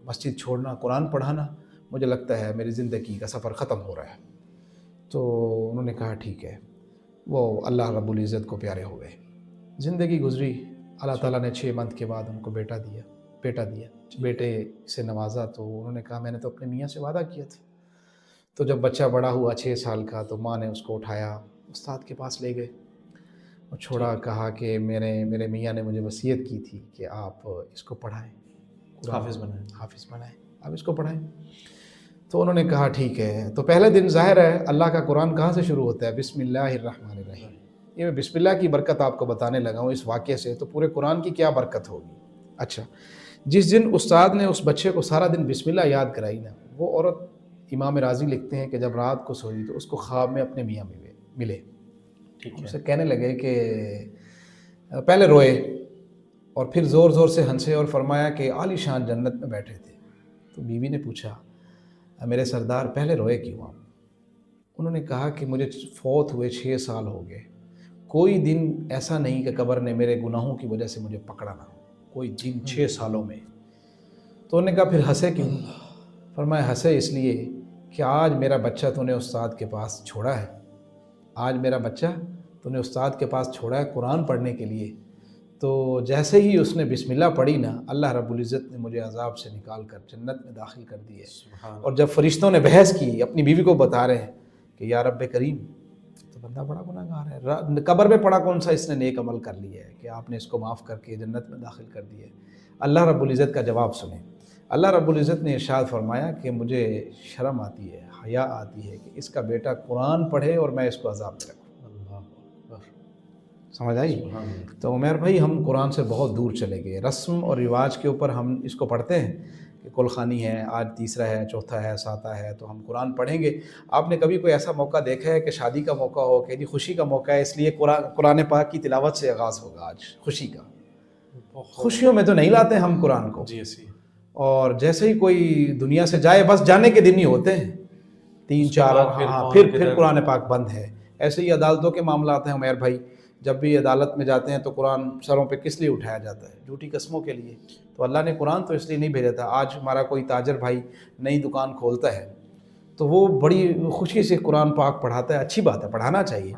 مسجد چھوڑنا، قرآن پڑھانا. مجھے لگتا ہے میری زندگی کا سفر ختم ہو رہا ہے. تو انہوں نے کہا ٹھیک ہے. وہ اللہ رب العزت کو پیارے ہو گئے. زندگی گزری. اللہ تعالیٰ نے 6 منتھ کے بعد ان کو بیٹا دیا. بیٹے سے نوازا. تو انہوں نے کہا میں نے تو اپنے میاں سے وعدہ کیا تھا. تو جب بچہ بڑا ہوا 6 سال کا، تو ماں نے اس کو اٹھایا، استاد کے پاس لے گئے اور چھوڑا. کہا کہ میرے میاں نے مجھے وصیت کی تھی کہ آپ اس کو پڑھائیں، حافظ بنائیں، آپ اس کو پڑھائیں. تو انہوں نے کہا ٹھیک ہے. تو پہلے دن ظاہر ہے اللہ کا قرآن کہاں سے شروع ہوتا ہے؟ بسم اللہ الرحمن الرحیم. یہ میں بسم اللہ کی برکت آپ کو بتانے لگا ہوں اس واقعے سے، تو پورے قرآن کی کیا برکت ہوگی. اچھا، جس دن استاد نے اس بچے کو سارا دن بسم اللہ یاد کرائی نا، وہ عورت، امام راضی لکھتے ہیں کہ جب رات کو سوئی تو اس کو خواب میں اپنے میاں ملے. اسے کہنے لگے کہ پہلے روئے اور پھر زور زور سے ہنسے اور فرمایا کہ عالی شان جنت میں بیٹھے تھے. تو بیوی نے پوچھا میرے سردار پہلے روئے کیوں آپ؟ انہوں نے کہا کہ مجھے فوت ہوئے 6 سال ہو گئے، کوئی دن ایسا نہیں کہ قبر نے میرے گناہوں کی وجہ سے مجھے پکڑا نہ ہو، کوئی دن 6 سالوں میں. تو انہوں نے کہا پھر ہنسے کیوں؟ فرمایا ہنسے اس لیے کہ آج میرا بچہ تو نے استاد کے پاس چھوڑا ہے، آج میرا بچہ تو نے استاد کے پاس چھوڑا ہے قرآن پڑھنے کے لیے. تو جیسے ہی اس نے بسم اللہ پڑھی نا، اللہ رب العزت نے مجھے عذاب سے نکال کر جنت میں داخل کر دی ہے. اور جب فرشتوں نے بحث کی، اپنی بیوی کو بتا رہے ہیں کہ یا رب کریم، تو بندہ بڑا گناہ گار ہے، قبر میں پڑا کون سا اس نے نیک عمل کر لیا ہے کہ آپ نے اس کو معاف کر کے جنت میں داخل کر دیا ہے. اللہ رب العزت کا جواب سنیں. اللہ رب العزت نے ارشاد فرمایا کہ مجھے شرم آتی ہے، حیا آتی ہے کہ اس کا بیٹا قرآن پڑھے اور میں اس کو عذاب میں رکھوں. سمجھ آئی؟ تو عمیر بھائی، ہم قرآن سے بہت دور چلے گئے. رسم اور رواج کے اوپر ہم اس کو پڑھتے ہیں کہ کل خوانی ہے، آج تیسرا ہے، چوتھا ہے، ساتواں ہے، تو ہم قرآن پڑھیں گے. آپ نے کبھی کوئی ایسا موقع دیکھا ہے کہ شادی کا موقع ہو کہ جی خوشی کا موقع ہے اس لیے قرآن پاک کی تلاوت سے آغاز ہوگا آج خوشی کا؟ خوشیوں میں تو نہیں لاتے ہم قرآن کو. اور جیسے ہی کوئی دنیا سے جائے، بس جانے کے دن ہی ہوتے ہیں 3-4، پھر قرآن پاک بند ہے. ایسے ہی عدالتوں کے معاملات ہیں عمیر بھائی. جب بھی عدالت میں جاتے ہیں تو قرآن سروں پہ کس لیے اٹھایا جاتا ہے؟ جھوٹی قسموں کے لیے. تو اللہ نے قرآن تو اس لیے نہیں بھیجا تھا. آج ہمارا کوئی تاجر بھائی نئی دکان کھولتا ہے تو وہ بڑی خوشی سے قرآن پاک پڑھاتا ہے. اچھی بات ہے، پڑھانا چاہیے،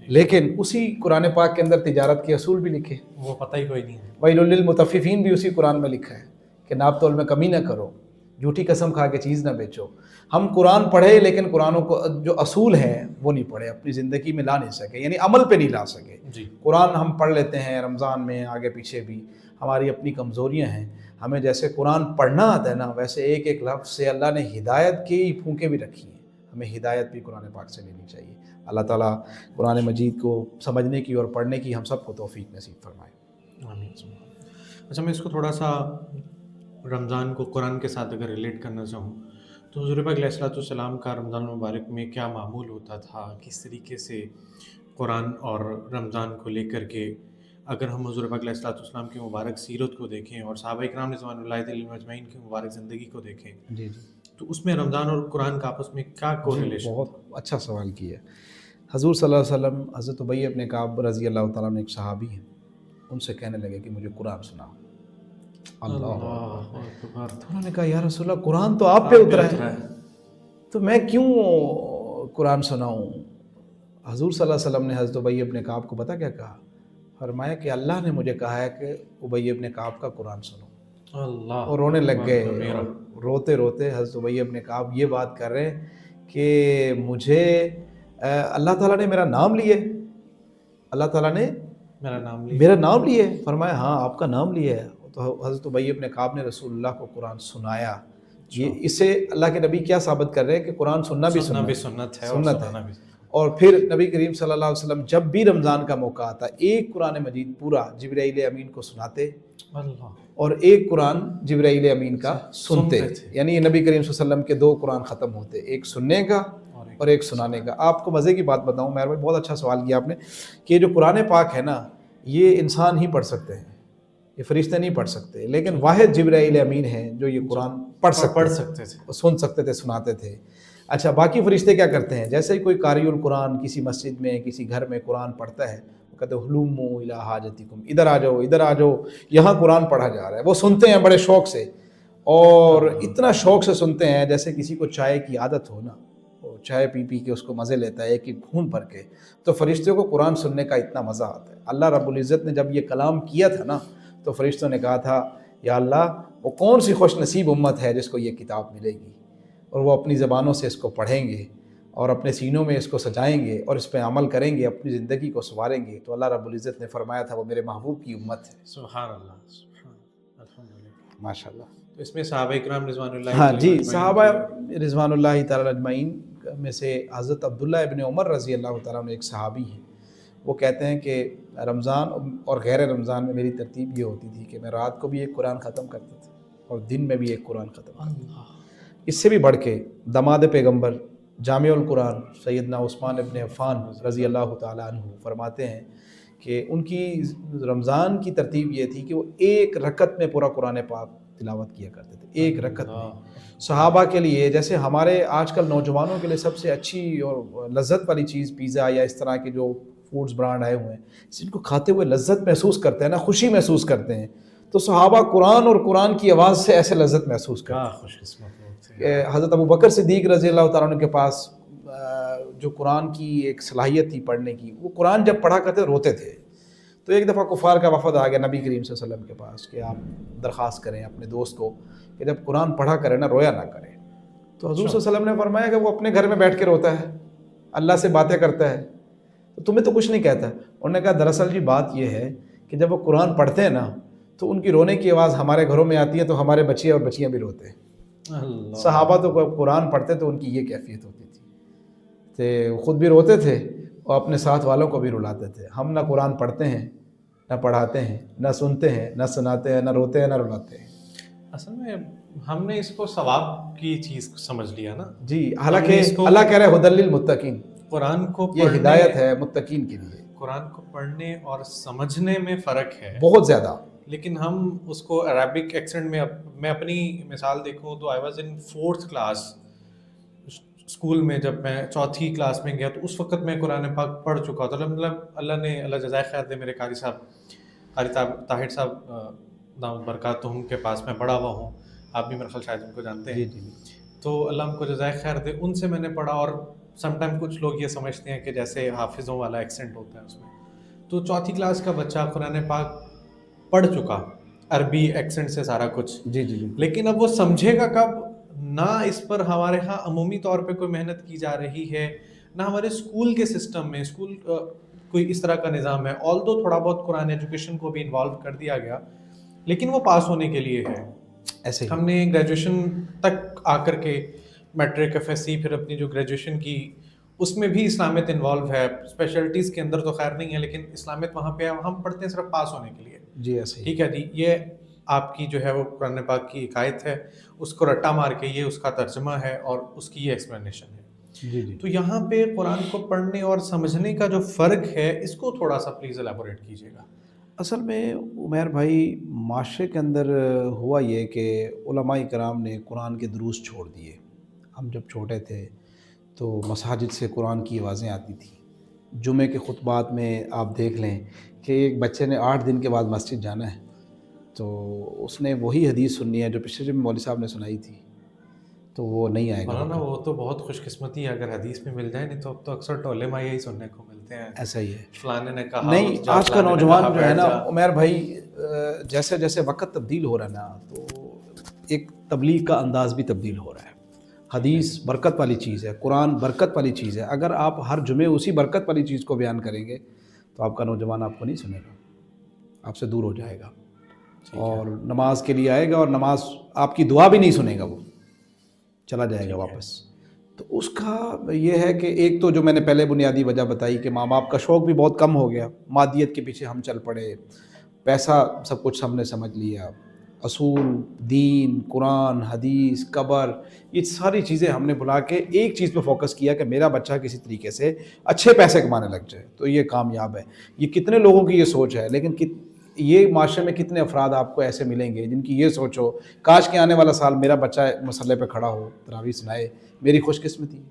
لیکن اسی قرآن پاک کے اندر تجارت کے اصول بھی لکھے، وہ پتہ ہی کوئی نہیں ہے. ویل للمطففین بھی اسی قرآن میں لکھا ہے کہ ناپ تول میں کمی نہ کرو، جھوٹی قسم کھا کے چیز نہ بیچو. ہم قرآن پڑھے لیکن قرآنوں کو جو اصول ہیں وہ نہیں پڑھے، اپنی زندگی میں لا نہیں سکے، یعنی عمل پہ نہیں لا سکے. قرآن ہم پڑھ لیتے ہیں رمضان میں، آگے پیچھے بھی. ہماری اپنی کمزوریاں ہیں. ہمیں جیسے قرآن پڑھنا آتا ہے نا، ویسے ایک ایک لفظ سے اللہ نے ہدایت کی پھونکیں بھی رکھی ہیں. ہمیں ہدایت بھی قرآن پاک سے لینی چاہیے. اللہ تعالیٰ قرآن مجید کو سمجھنے کی اور پڑھنے کی ہم سب کو توفیق نصیب فرمائے. اچھا، میں اس کو تھوڑا سا رمضان کو قرآن کے ساتھ اگر ریلیٹ کرنا چاہوں تو حضور پاک علیہ الصلوۃ والسلام کا رمضان المبارک میں کیا معمول ہوتا تھا، کس طریقے سے قرآن اور رمضان کو لے کر کے اگر ہم حضور پاک علیہ الصلوۃ والسلام کی مبارک سیرت کو دیکھیں اور صحابہ کرام رضوان اللہ علیہم اجمعین کی مبارک زندگی کو دیکھیں جی تو اس میں رمضان اور قرآن کا آپس میں کیا کوریلیشن؟ بہت اچھا سوال کیا. حضور صلی اللہ علیہ وسلم حضرت ابی ابن کعب رضی اللہ تعالیٰ عنہ ایک صحابی ہیں، ان سے کہنے لگے کہ مجھے قرآن سناؤ. اللہ اکبر. تو انہوں نے کہا یا رسول اللہ قرآن تو آپ پہ اترا ہے تو میں کیوں قرآن سناؤں؟ حضور صلی اللہ علیہ وسلم نے حضرت ابی ابن کعب کو پتہ کیا کہا؟ فرمایا کہ اللہ نے مجھے کہا ہے کہ ابی ابن کعب کا قرآن سنو. اللہ. اور رونے لگ گئے. روتے روتے حضرت ابی ابن کعب یہ بات کر رہے ہیں کہ مجھے اللہ تعالیٰ نے میرا نام لیے، اللہ تعالیٰ نے میرا نام لیا؟ میرا نام لیے؟ فرمایا ہاں آپ کا نام لیا ہے. تو حضرت ابی ابن کعب نے رسول اللہ کو قرآن سنایا. یہ اس سے اللہ کے نبی کیا ثابت کر رہے ہیں کہ قرآن سننا بھی سنت ہے اور سنانا بھی. اور پھر نبی کریم صلی اللہ علیہ وسلم جب بھی رمضان کا موقع آتا ایک قرآن مجید پورا جبرائیل امین کو سناتے اللہ. اور ایک قرآن جبرائیل امین کا سنتے. تھے. یعنی نبی کریم صلی اللہ علیہ وسلم کے 2 قرآن ختم ہوتے، ایک سننے کا اور ایک سنانے کا. آپ کو مزے کی بات بتاؤں مہر بھائی، بہت اچھا سوال کیا آپ نے، کہ جو قرآن پاک ہے نا یہ انسان ہی پڑھ سکتے ہیں، یہ فرشتے نہیں پڑھ سکتے، لیکن واحد جبرائیل امین ہیں جو یہ قرآن پڑھ سکتے تھے، سن سکتے تھے، سناتے تھے. اچھا باقی فرشتے کیا کرتے ہیں؟ جیسے ہی کوئی قاری القرآن کسی مسجد میں کسی گھر میں قرآن پڑھتا ہے، وہ کہتے ہیں ہلومو الی حاجتکم، ادھر آ جاؤ ادھر آ جاؤ، یہاں قرآن پڑھا جا رہا ہے. وہ سنتے ہیں بڑے شوق سے، اور اتنا شوق سے سنتے ہیں جیسے کسی کو چائے کی عادت ہو نا، وہ چائے پی پی کے اس کو مزے لیتا ہے ایک ایک گھون بھر کے. تو فرشتوں کو قرآن سننے کا اتنا مزہ آتا ہے. اللہ رب العزت نے جب یہ کلام کیا تھا نا تو فرشتوں نے کہا تھا یا اللہ وہ کون سی خوش نصیب امت ہے جس کو یہ کتاب ملے گی، اور وہ اپنی زبانوں سے اس کو پڑھیں گے اور اپنے سینوں میں اس کو سجائیں گے اور اس پہ عمل کریں گے، اپنی زندگی کو سنواریں گے. تو اللہ رب العزت نے فرمایا تھا وہ میرے محبوب کی امت ہے. سبحان اللہ، سبحان الحمدللہ، ماشاء اللہ. تو اس میں صحابہ کرام رضوان اللہ ہاں جی، صحابہ رضوان اللہ تعالی اجمعین میں سے حضرت عبداللہ ابن عمر رضی اللہ تعالیٰ عنہ ایک صحابی ہیں. وہ کہتے ہیں کہ رمضان اور غیر رمضان میں میری ترتیب یہ ہوتی تھی کہ میں رات کو بھی ایک قرآن ختم کرتا تھا اور دن میں بھی ایک قرآن ختم کرتا تھا. اس سے بھی بڑھ کے دماد پیغمبر جامع القرآن سیدنا عثمان ابن عفان رضی اللہ تعالیٰ عنہ فرماتے ہیں کہ ان کی رمضان کی ترتیب یہ تھی کہ وہ ایک رکعت میں پورا قرآن پاک تلاوت کیا کرتے تھے، ایک رکعت میں. صحابہ کے لیے جیسے ہمارے آج کل نوجوانوں کے لیے سب سے اچھی اور لذت والی چیز پیزا یا اس طرح کے جو فوڈز برانڈ آئے ہوئے ہیں جن کو کھاتے ہوئے لذت محسوس کرتے ہیں نا، خوشی محسوس کرتے ہیں، تو صحابہ قرآن اور قرآن کی آواز سے ایسے لذت محسوس کرتے ہیں. خوش قسمت تھے. حضرت ابو بکر صدیق رضی اللہ تعالیٰ عنہ کے پاس جو قرآن کی ایک صلاحیت تھی پڑھنے کی، وہ قرآن جب پڑھا کرتے روتے تھے. تو ایک دفعہ کفار کا وفد آ گیا نبی کریم صلی اللہ علیہ وسلم کے پاس کہ آپ درخواست کریں اپنے دوست کو کہ جب قرآن پڑھا کرے نا رویا نہ کرے. تو حضور صلی اللہ علیہ وسلم نے فرمایا کہ وہ اپنے گھر میں بیٹھ کے روتا ہے، اللہ سے باتیں کرتا ہے، تو تمہیں تو کچھ نہیں کہتا. انہوں نے کہا دراصل جی بات یہ ہے کہ جب وہ قرآن پڑھتے ہیں نا تو ان کی رونے کی آواز ہمارے گھروں میں آتی ہے تو ہمارے بچے اور بچیاں بھی روتے ہیں. صحابہ تو قرآن پڑھتے تو ان کی یہ کیفیت ہوتی تھی کہ خود بھی روتے تھے اور اپنے ساتھ والوں کو بھی رلاتے تھے. ہم نہ قرآن پڑھتے ہیں، نہ پڑھاتے ہیں، نہ سنتے ہیں، نہ سناتے ہیں، نہ روتے ہیں، نہ رلاتے ہیں. اصل میں ہم نے اس کو ثواب کی چیز سمجھ لیا نا جی، حالانکہ اللہ کہہ رہے ہیں ہدی للمتقین، قرآن کو یہ ہدایت ہے متقین کے لیے. قرآن کو پڑھنے اور سمجھنے میں فرق ہے بہت زیادہ، لیکن ہم اس کو عربک ایکسنٹ میں، میں اپنی مثال دیکھوں تو I was in 4th class school میں. جب میں 4تھی کلاس میں گیا تو اس وقت میں قرآن پاک پڑھ چکا تھا. مطلب اللہ نے، اللہ جزائے خیر دے، میرے قاری صاحب قاری طاہر صاحب دامت برکاتہم کے پاس میں پڑھا ہوا ہوں، آپ بھی میرے خیال شاید ان کو جانتے ہیں. تو اللہ ان کو جزائے خیر دے، ان سے میں نے پڑھا. اور سم ٹائم کچھ لوگ یہ سمجھتے ہیں کہ جیسے حافظوں والا ایکسنٹ ہوتا ہے اس میں، تو 4تھی کلاس کا بچہ قرآن پاک پڑھ چکا عربی ایکسنٹ سے سارا کچھ، لیکن اب وہ سمجھے گا کب؟ نہ اس پر ہمارے ہاں عمومی طور پہ کوئی محنت کی جا رہی ہے، نہ ہمارے اسکول کے سسٹم میں اسکول کوئی اس طرح کا نظام ہے. آلدو تھوڑا بہت قرآن ایجوکیشن کو بھی انوالو کر دیا گیا، لیکن وہ پاس ہونے کے لیے ہے. ایسے ہم نے گریجویشن تک آ کر کے میٹرک، ایف ایس سی، پھر اپنی جو گریجویشن کی اس میں بھی اسلامیت انوالو ہے. اسپیشلٹیز کے اندر تو خیر نہیں ہے، لیکن اسلامیت وہاں پہ ہم پڑھتے ہیں صرف پاس ہونے کے لیے. جی ایسے ٹھیک ہے جی. یہ آپ کی جو ہے وہ قرآن پاک کی ایک آیت ہے، اس کو رٹا مار کے یہ اس کا ترجمہ ہے اور اس کی یہ ایکسپلینیشن ہے. جی تو یہاں پہ قرآن کو پڑھنے اور سمجھنے کا جو فرق ہے اس کو تھوڑا سا پلیز الیبوریٹ کیجیے گا. اصل میں عمیر بھائی معاشرے کے اندر ہوا یہ کہ علماء کرام نے قرآن کے دروس چھوڑ دیے. ہم جب چھوٹے تھے تو مساجد سے قرآن کی آوازیں آتی تھیں. جمعے کے خطبات میں آپ دیکھ لیں کہ ایک بچے نے 8 دن کے بعد مسجد جانا ہے تو اس نے وہی حدیث سننی ہے جو پچھلے جمعے مولوی صاحب نے سنائی تھی، تو وہ نہیں آئے گا. مولانا وہ تو بہت خوش قسمتی ہے اگر حدیث میں مل جائے، نہیں تو اب تو اکثر ٹولے میں یہی سننے کو ملتے ہیں. ایسا ہی ہے. فلانے نے کہا نہیں، آج کا نوجوان جو ہے نا عمیر بھائی، جیسے جیسے وقت تبدیل ہو رہا ہے نا تو ایک تبلیغ کا انداز بھی تبدیل ہو رہا ہے. حدیث برکت والی چیز ہے، قرآن برکت والی چیز ہے. اگر آپ ہر جمعے اسی برکت والی چیز کو بیان کریں گے تو آپ کا نوجوان آپ کو نہیں سنے گا, آپ سے دور ہو جائے گا, اور نماز کے لیے آئے گا اور نماز آپ کی دعا بھی نہیں سنے گا, وہ چلا جائے گا واپس. تو اس کا یہ ہے کہ ایک تو جو میں نے پہلے بنیادی وجہ بتائی کہ ماں باپ کا شوق بھی بہت کم ہو گیا, مادیت کے پیچھے ہم چل پڑے, پیسہ سب کچھ ہم نے سمجھ لیا, اصول, دین, قرآن, حدیث, قبر, یہ ساری چیزیں ہم نے بلا کے ایک چیز پہ فوکس کیا کہ میرا بچہ کسی طریقے سے اچھے پیسے کمانے لگ جائے تو یہ کامیاب ہے. یہ کتنے لوگوں کی یہ سوچ ہے, لیکن یہ معاشرے میں کتنے افراد آپ کو ایسے ملیں گے جن کی یہ سوچ ہو کاش کہ آنے والا سال میرا بچہ مسئلے پہ کھڑا ہو, تراویح سنائے, میری خوش قسمتی.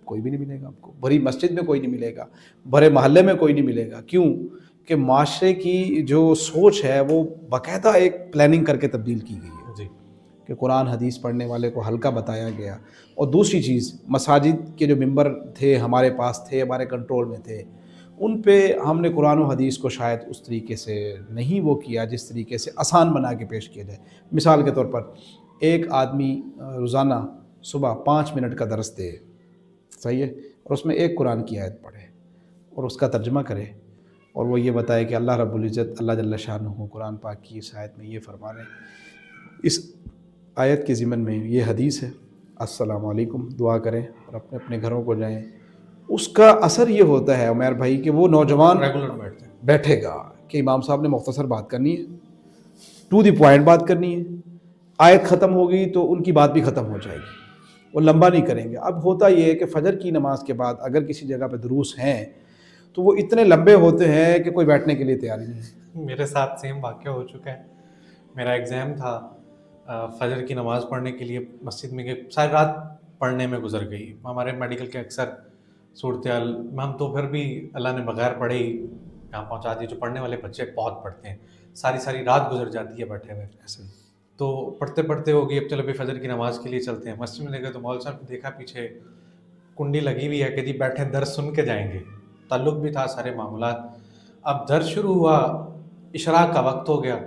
کوئی بھی نہیں ملے گا آپ کو, بھری مسجد میں کوئی نہیں ملے گا, بھرے محلے میں کوئی نہیں ملے گا. کیوں کہ معاشرے کی جو سوچ ہے وہ باقاعدہ ایک پلاننگ کر کے تبدیل کی گئی ہے جی. کہ قرآن حدیث پڑھنے والے کو ہلکا بتایا گیا. اور دوسری چیز, مساجد کے جو ممبر تھے ہمارے پاس تھے, ہمارے کنٹرول میں تھے, ان پہ ہم نے قرآن و حدیث کو شاید اس طریقے سے نہیں وہ کیا جس طریقے سے آسان بنا کے پیش کیا جائے. مثال کے طور پر ایک آدمی روزانہ صبح 5 منٹ کا درس دے, صحیح ہے, اور اس میں ایک قرآن کی آیت پڑھے اور اس کا ترجمہ کرے, اور وہ یہ بتائے کہ اللہ رب العزت اللہ جل شانہ قرآن پاک کی اس آیت میں یہ فرما رہے ہیں, اس آیت کے ضمن میں یہ حدیث ہے, السلام علیکم, دعا کریں اور اپنے اپنے گھروں کو جائیں. اس کا اثر یہ ہوتا ہے عمیر بھائی کہ وہ نوجوان ریگولر بیٹھے گا کہ امام صاحب نے مختصر بات کرنی ہے, ٹو دی پوائنٹ بات کرنی ہے, آیت ختم ہو گئی تو ان کی بات بھی ختم ہو جائے گی, وہ لمبا نہیں کریں گے. اب ہوتا یہ ہے کہ فجر کی نماز کے بعد اگر کسی جگہ پہ دروس ہیں تو وہ اتنے لمبے ہوتے ہیں کہ کوئی بیٹھنے کے لیے تیار نہیں ہے. میرے ساتھ سیم واقعہ ہو چکا ہے. میرا ایگزام تھا, فجر کی نماز پڑھنے کے لیے مسجد میں گئے, ساری رات پڑھنے میں گزر گئی. ہمارے میڈیکل کے اکثر صورتحال ہم تو پھر بھی اللہ نے بغیر پڑھے ہی یہاں پہنچا دی. جو پڑھنے والے بچے بہت پڑھتے ہیں, ساری رات گزر جاتی ہے بیٹھے ہوئے. تو پڑھتے پڑھتے ہو گئی, اب چلو بھی فجر کی نماز کے لیے چلتے ہیں. مسجد میں گئے تو مولوی صاحب نے دیکھا پیچھے کنڈی لگی ہوئی ہے کہ جی بیٹھے درس سن کے جائیں گے. تعلق بھی تھا سارے معاملات. اب درس شروع ہوا, اشراق کا وقت ہو گیا.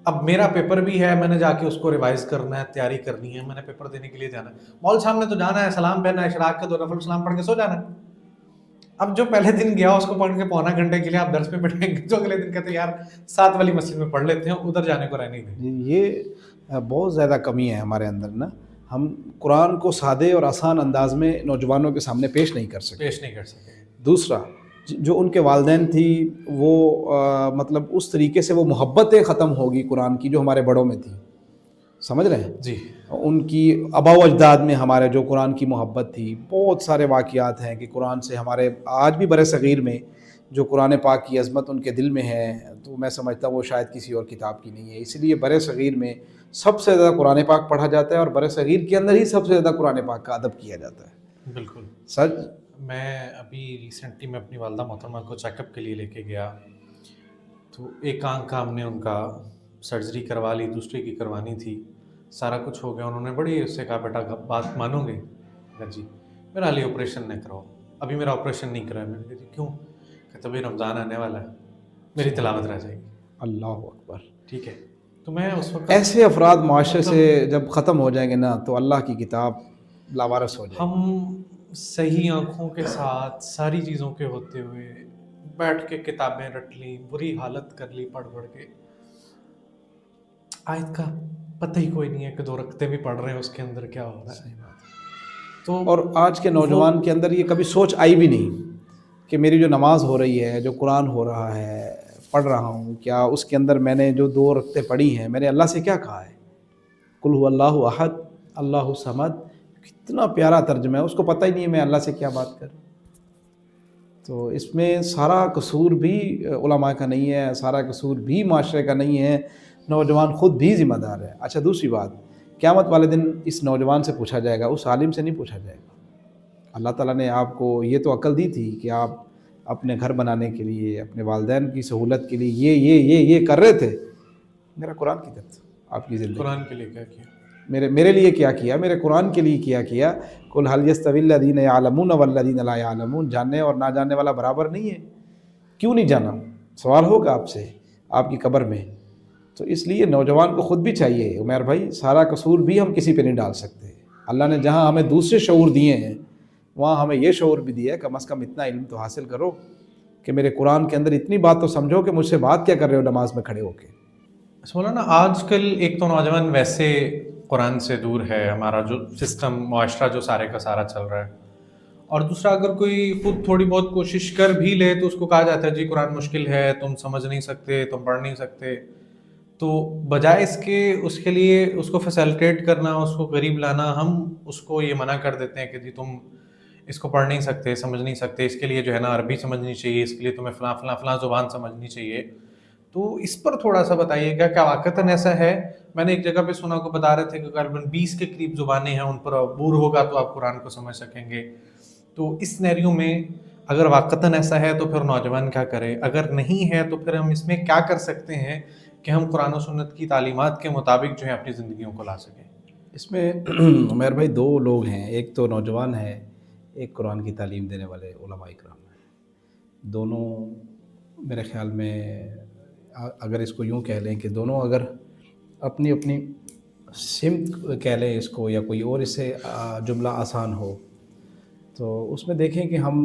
اب میرا پیپر بھی ہے, میں نے جا کے اس کو ریوائز کرنا ہے, تیاری کرنی ہے, میں نے پیپر دینے کے لیے جانا ہے. مولوی صاحب نے تو جانا ہے, سلام پھیرنا ہے, اشراق کے 2 نفل سلام پڑھ کے سو جانا ہے. اب جو پہلے دن گیا اس کو پڑھ کے پونا گھنٹے کے لیے آپ درس میں بیٹھیں گے, تو اگلے دن کہتے ہیں یار 7 والی مسجد میں پڑھ لیتے ہیں, ادھر جانے کو رہنے دیں. یہ بہت زیادہ کمی ہے ہمارے اندر نا, ہم قرآن کو سادے اور آسان انداز میں نوجوانوں کے سامنے پیش نہیں کر سکے. دوسرا, جو ان کے والدین تھی وہ مطلب اس طریقے سے وہ محبتیں ختم ہوگی قرآن کی جو ہمارے بڑوں میں تھی, سمجھ رہے ہیں جی. ان کی آبا و اجداد میں ہمارے جو قرآن کی محبت تھی. بہت سارے واقعات ہیں کہ قرآن سے ہمارے آج بھی برِ صغیر میں جو قرآن پاک کی عظمت ان کے دل میں ہے, تو میں سمجھتا ہوں وہ شاید کسی اور کتاب کی نہیں ہے. اس لیے برِ صغیر میں سب سے زیادہ قرآن پاک پڑھا جاتا ہے, اور برِ صغیر کے اندر ہی سب سے زیادہ قرآن پاک کا ادب کیا جاتا ہے. بالکل سچ. میں ابھی ریسنٹلی میں اپنی والدہ محترمہ کو چیک اپ کے لیے لے کے گیا, تو ایک آنکھ کا ہم نے ان کا سرجری کروا لی, دوسری کی کروانی تھی. سارا کچھ ہو گیا. انہوں نے بڑی اس سے کہا بیٹا بات مانو گے؟ جی. میرا علی آپریشن نہ کرو, ابھی میرا آپریشن نہیں کرا ہے. میں نے کہا جی کیوں؟ کہتے ابھی رمضان آنے والا ہے, میری تلاوت رہ جائے گی. اللہ اکبر. ٹھیک ہے. تو میں اس وقت ایسے افراد معاشرے سے جب ختم ہو جائیں گے نا تو اللہ کی کتاب لاوارث ہو جائے گی. ہم صحیح آنکھوں کے ساتھ ساری چیزوں کے ہوتے ہوئے بیٹھ کے کتابیں رٹ لی, بری حالت کر لی پڑھ کے. آیت کا پتہ ہی کوئی نہیں ہے کہ 2 رکعتیں بھی پڑھ رہے ہیں, اس کے اندر کیا ہو رہا ہے. تو اور آج کے نوجوان کے اندر یہ کبھی سوچ آئی بھی نہیں کہ میری جو نماز ہو رہی ہے, جو قرآن ہو رہا ہے, پڑھ رہا ہوں, کیا اس کے اندر میں نے جو 2 رکعتیں پڑھی ہیں میں نے اللہ سے کیا کہا ہے؟ قل هو اللہ احد اللہ الصمد. کتنا پیارا ترجمہ ہے, اس کو پتہ ہی نہیں ہے میں اللہ سے کیا بات کروں. تو اس میں سارا قصور بھی علماء کا نہیں ہے, سارا قصور بھی معاشرے کا نہیں ہے, نوجوان خود بھی ذمہ دار ہے. اچھا دوسری بات, قیامت والے دن اس نوجوان سے پوچھا جائے گا, اس عالم سے نہیں پوچھا جائے گا. اللہ تعالیٰ نے آپ کو یہ تو عقل دی تھی کہ آپ اپنے گھر بنانے کے لیے, اپنے والدین کی سہولت کے لیے یہ کر رہے تھے. میرا قرآن کی طرف آپ کی زندگی, قرآن کے لیے کیا کیا, میرے لیے کیا کیا, میرے قرآن کے لیے کیا. قل هل يستوي الذين يعلمون والذين لا يعلمون. جاننے اور نہ جاننے والا برابر نہیں ہے. کیوں نہیں جانا؟ سوال ہوگا آپ سے آپ کی قبر میں. تو اس لیے نوجوان کو خود بھی چاہیے عمیر بھائی, سارا قصور بھی ہم کسی پہ نہیں ڈال سکتے. اللہ نے جہاں ہمیں دوسرے شعور دیے ہیں وہاں ہمیں یہ شعور بھی دیا ہے کم از کم اتنا علم تو حاصل کرو کہ میرے قرآن کے اندر اتنی بات تو سمجھو کہ مجھ سے بات کیا کر رہے ہو نماز میں کھڑے ہو کے. مولانا آج کل ایک تو نوجوان ویسے قرآن سے دور ہے، ہمارا جو سسٹم معاشرہ جو سارے کا سارا چل رہا ہے، اور دوسرا اگر کوئی خود تھوڑی بہت کوشش کر بھی لے تو اس کو کہا جاتا ہے جی قرآن مشکل ہے، تم سمجھ نہیں سکتے، تم پڑھ نہیں سکتے. تو بجائے اس کے لیے اس کو فیسیلیٹیٹ کرنا، اس کو قریب لانا، ہم اس کو یہ منع کر دیتے ہیں کہ جی تم اس کو پڑھ نہیں سکتے، سمجھ نہیں سکتے، اس کے لیے جو ہے نا عربی سمجھنی چاہیے، اس کے لیے تمہیں فلاں فلاں فلاں زبان سمجھنی چاہیے. تو اس پر تھوڑا سا بتائیے گا، کیا واقعتاً ایسا ہے؟ میں نے ایک جگہ پہ سنا کو بتا رہے تھے کہ غالباً 20 کے قریب زبانیں ہیں، ان پر عبور ہوگا تو آپ قرآن کو سمجھ سکیں گے. تو اس سینیریو میں اگر واقعتاً ایسا ہے تو پھر نوجوان کیا کرے؟ اگر نہیں ہے تو پھر ہم اس میں کیا کر سکتے ہیں کہ ہم قرآن و سنت کی تعلیمات کے مطابق جو ہے اپنی زندگیوں کو لا سکیں؟ اس میں عمیر بھائی دو لوگ ہیں، ایک تو نوجوان ہے، ایک قرآن کی تعلیم دینے والے علماء کرام ہیں. دونوں میرے خیال میں اگر اس کو یوں کہہ لیں کہ دونوں اگر اپنی اپنی سمت کہہ لیں اس کو، یا کوئی اور اس سے جملہ آسان ہو، تو اس میں دیکھیں کہ ہم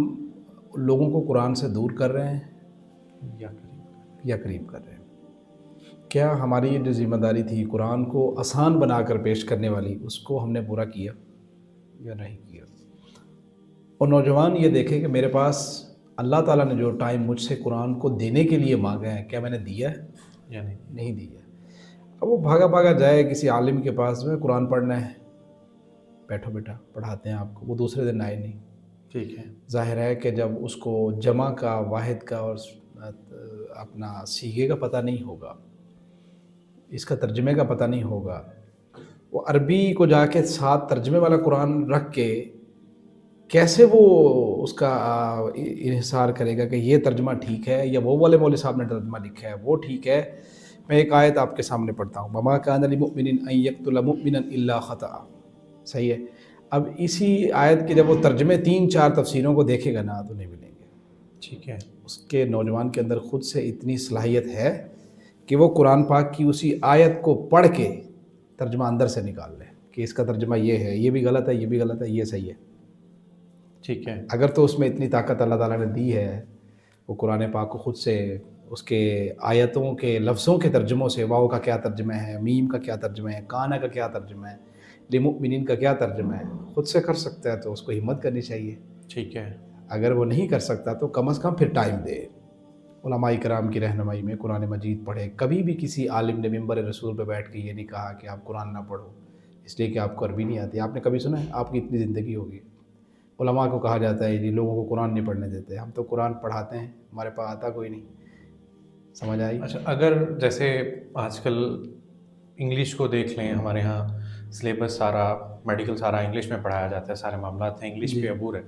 لوگوں کو قرآن سے دور کر رہے ہیں یا قریب کر رہے ہیں. کیا ہماری جو ذمہ داری تھی قرآن کو آسان بنا کر پیش کرنے والی، اس کو ہم نے پورا کیا یا نہیں کیا؟ اور نوجوان یہ دیکھے کہ میرے پاس اللہ تعالیٰ نے جو ٹائم مجھ سے قرآن کو دینے کے لیے مانگا ہے، کیا میں نے دیا ہے یا نہیں دیا. اب وہ بھاگا بھاگا جائے کسی عالم کے پاس میں قرآن پڑھنا ہے، بیٹھو بیٹا پڑھاتے ہیں آپ کو، وہ دوسرے دن آئے نہیں. ٹھیک ہے. ظاہر ہے کہ جب اس کو جمع کا، واحد کا اور اپنا سیغے کا پتہ نہیں ہوگا، اس کا ترجمے کا پتہ نہیں ہوگا، وہ عربی کو جا کے ساتھ ترجمے والا قرآن رکھ کے کیسے وہ اس کا انحصار کرے گا کہ یہ ترجمہ ٹھیک ہے یا وہ والے مولوی صاحب نے ترجمہ لکھا ہے وہ ٹھیک ہے. میں ایک آیت آپ کے سامنے پڑھتا ہوں، وَمَا كَانَ لِمُؤْمِنٍ أَن يَقْتُلَ مُؤْمِنًا إِلَّا خَطَأً. صحیح ہے. اب اسی آیت کے جب وہ ترجمے 3-4 تفسیروں کو دیکھے گا نا تو نہیں ملیں گے. ٹھیک ہے. اس کے نوجوان کے اندر خود سے اتنی صلاحیت ہے کہ وہ قرآن پاک کی اسی آیت کو پڑھ کے ترجمہ اندر سے نکال لے کہ اس کا ترجمہ یہ ہے، یہ بھی غلط ہے، یہ بھی غلط ہے، یہ صحیح ہے. ٹھیک ہے. اگر تو اس میں اتنی طاقت اللہ تعالیٰ نے دی ہے، وہ قرآن پاک کو خود سے اس کے آیتوں کے لفظوں کے ترجموں سے، واو کا کیا ترجمہ ہے، میم کا کیا ترجمہ ہے، کانا کا کیا ترجمہ ہے، للمؤمنین کا کیا ترجمہ ہے، خود سے کر سکتا ہے تو اس کو ہمت کرنی چاہیے. ٹھیک ہے. اگر وہ نہیں کر سکتا تو کم از کم پھر ٹائم دے، علماء کرام کی رہنمائی میں قرآن مجید پڑھے. کبھی بھی کسی عالم نے ممبر رسول پہ بیٹھ کے یہ نہیں کہا کہ آپ قرآن نہ پڑھو اس لیے کہ آپ کو عربی نہیں آتی. آپ نے کبھی سنا ہے؟ آپ کی اتنی زندگی ہوگی علماء کو کہا جاتا ہے جی لوگوں کو قرآن نہیں پڑھنے دیتے. ہم تو قرآن پڑھاتے ہیں، ہمارے پاس آتا کوئی نہیں. سمجھ آئی؟ اچھا، اگر جیسے آج کل انگلش کو دیکھ لیں، ہمارے ہاں سلیبس سارا میڈیکل سارا انگلش میں پڑھایا جاتا ہے، سارے معاملات ہیں انگلش پہ عبور ہے.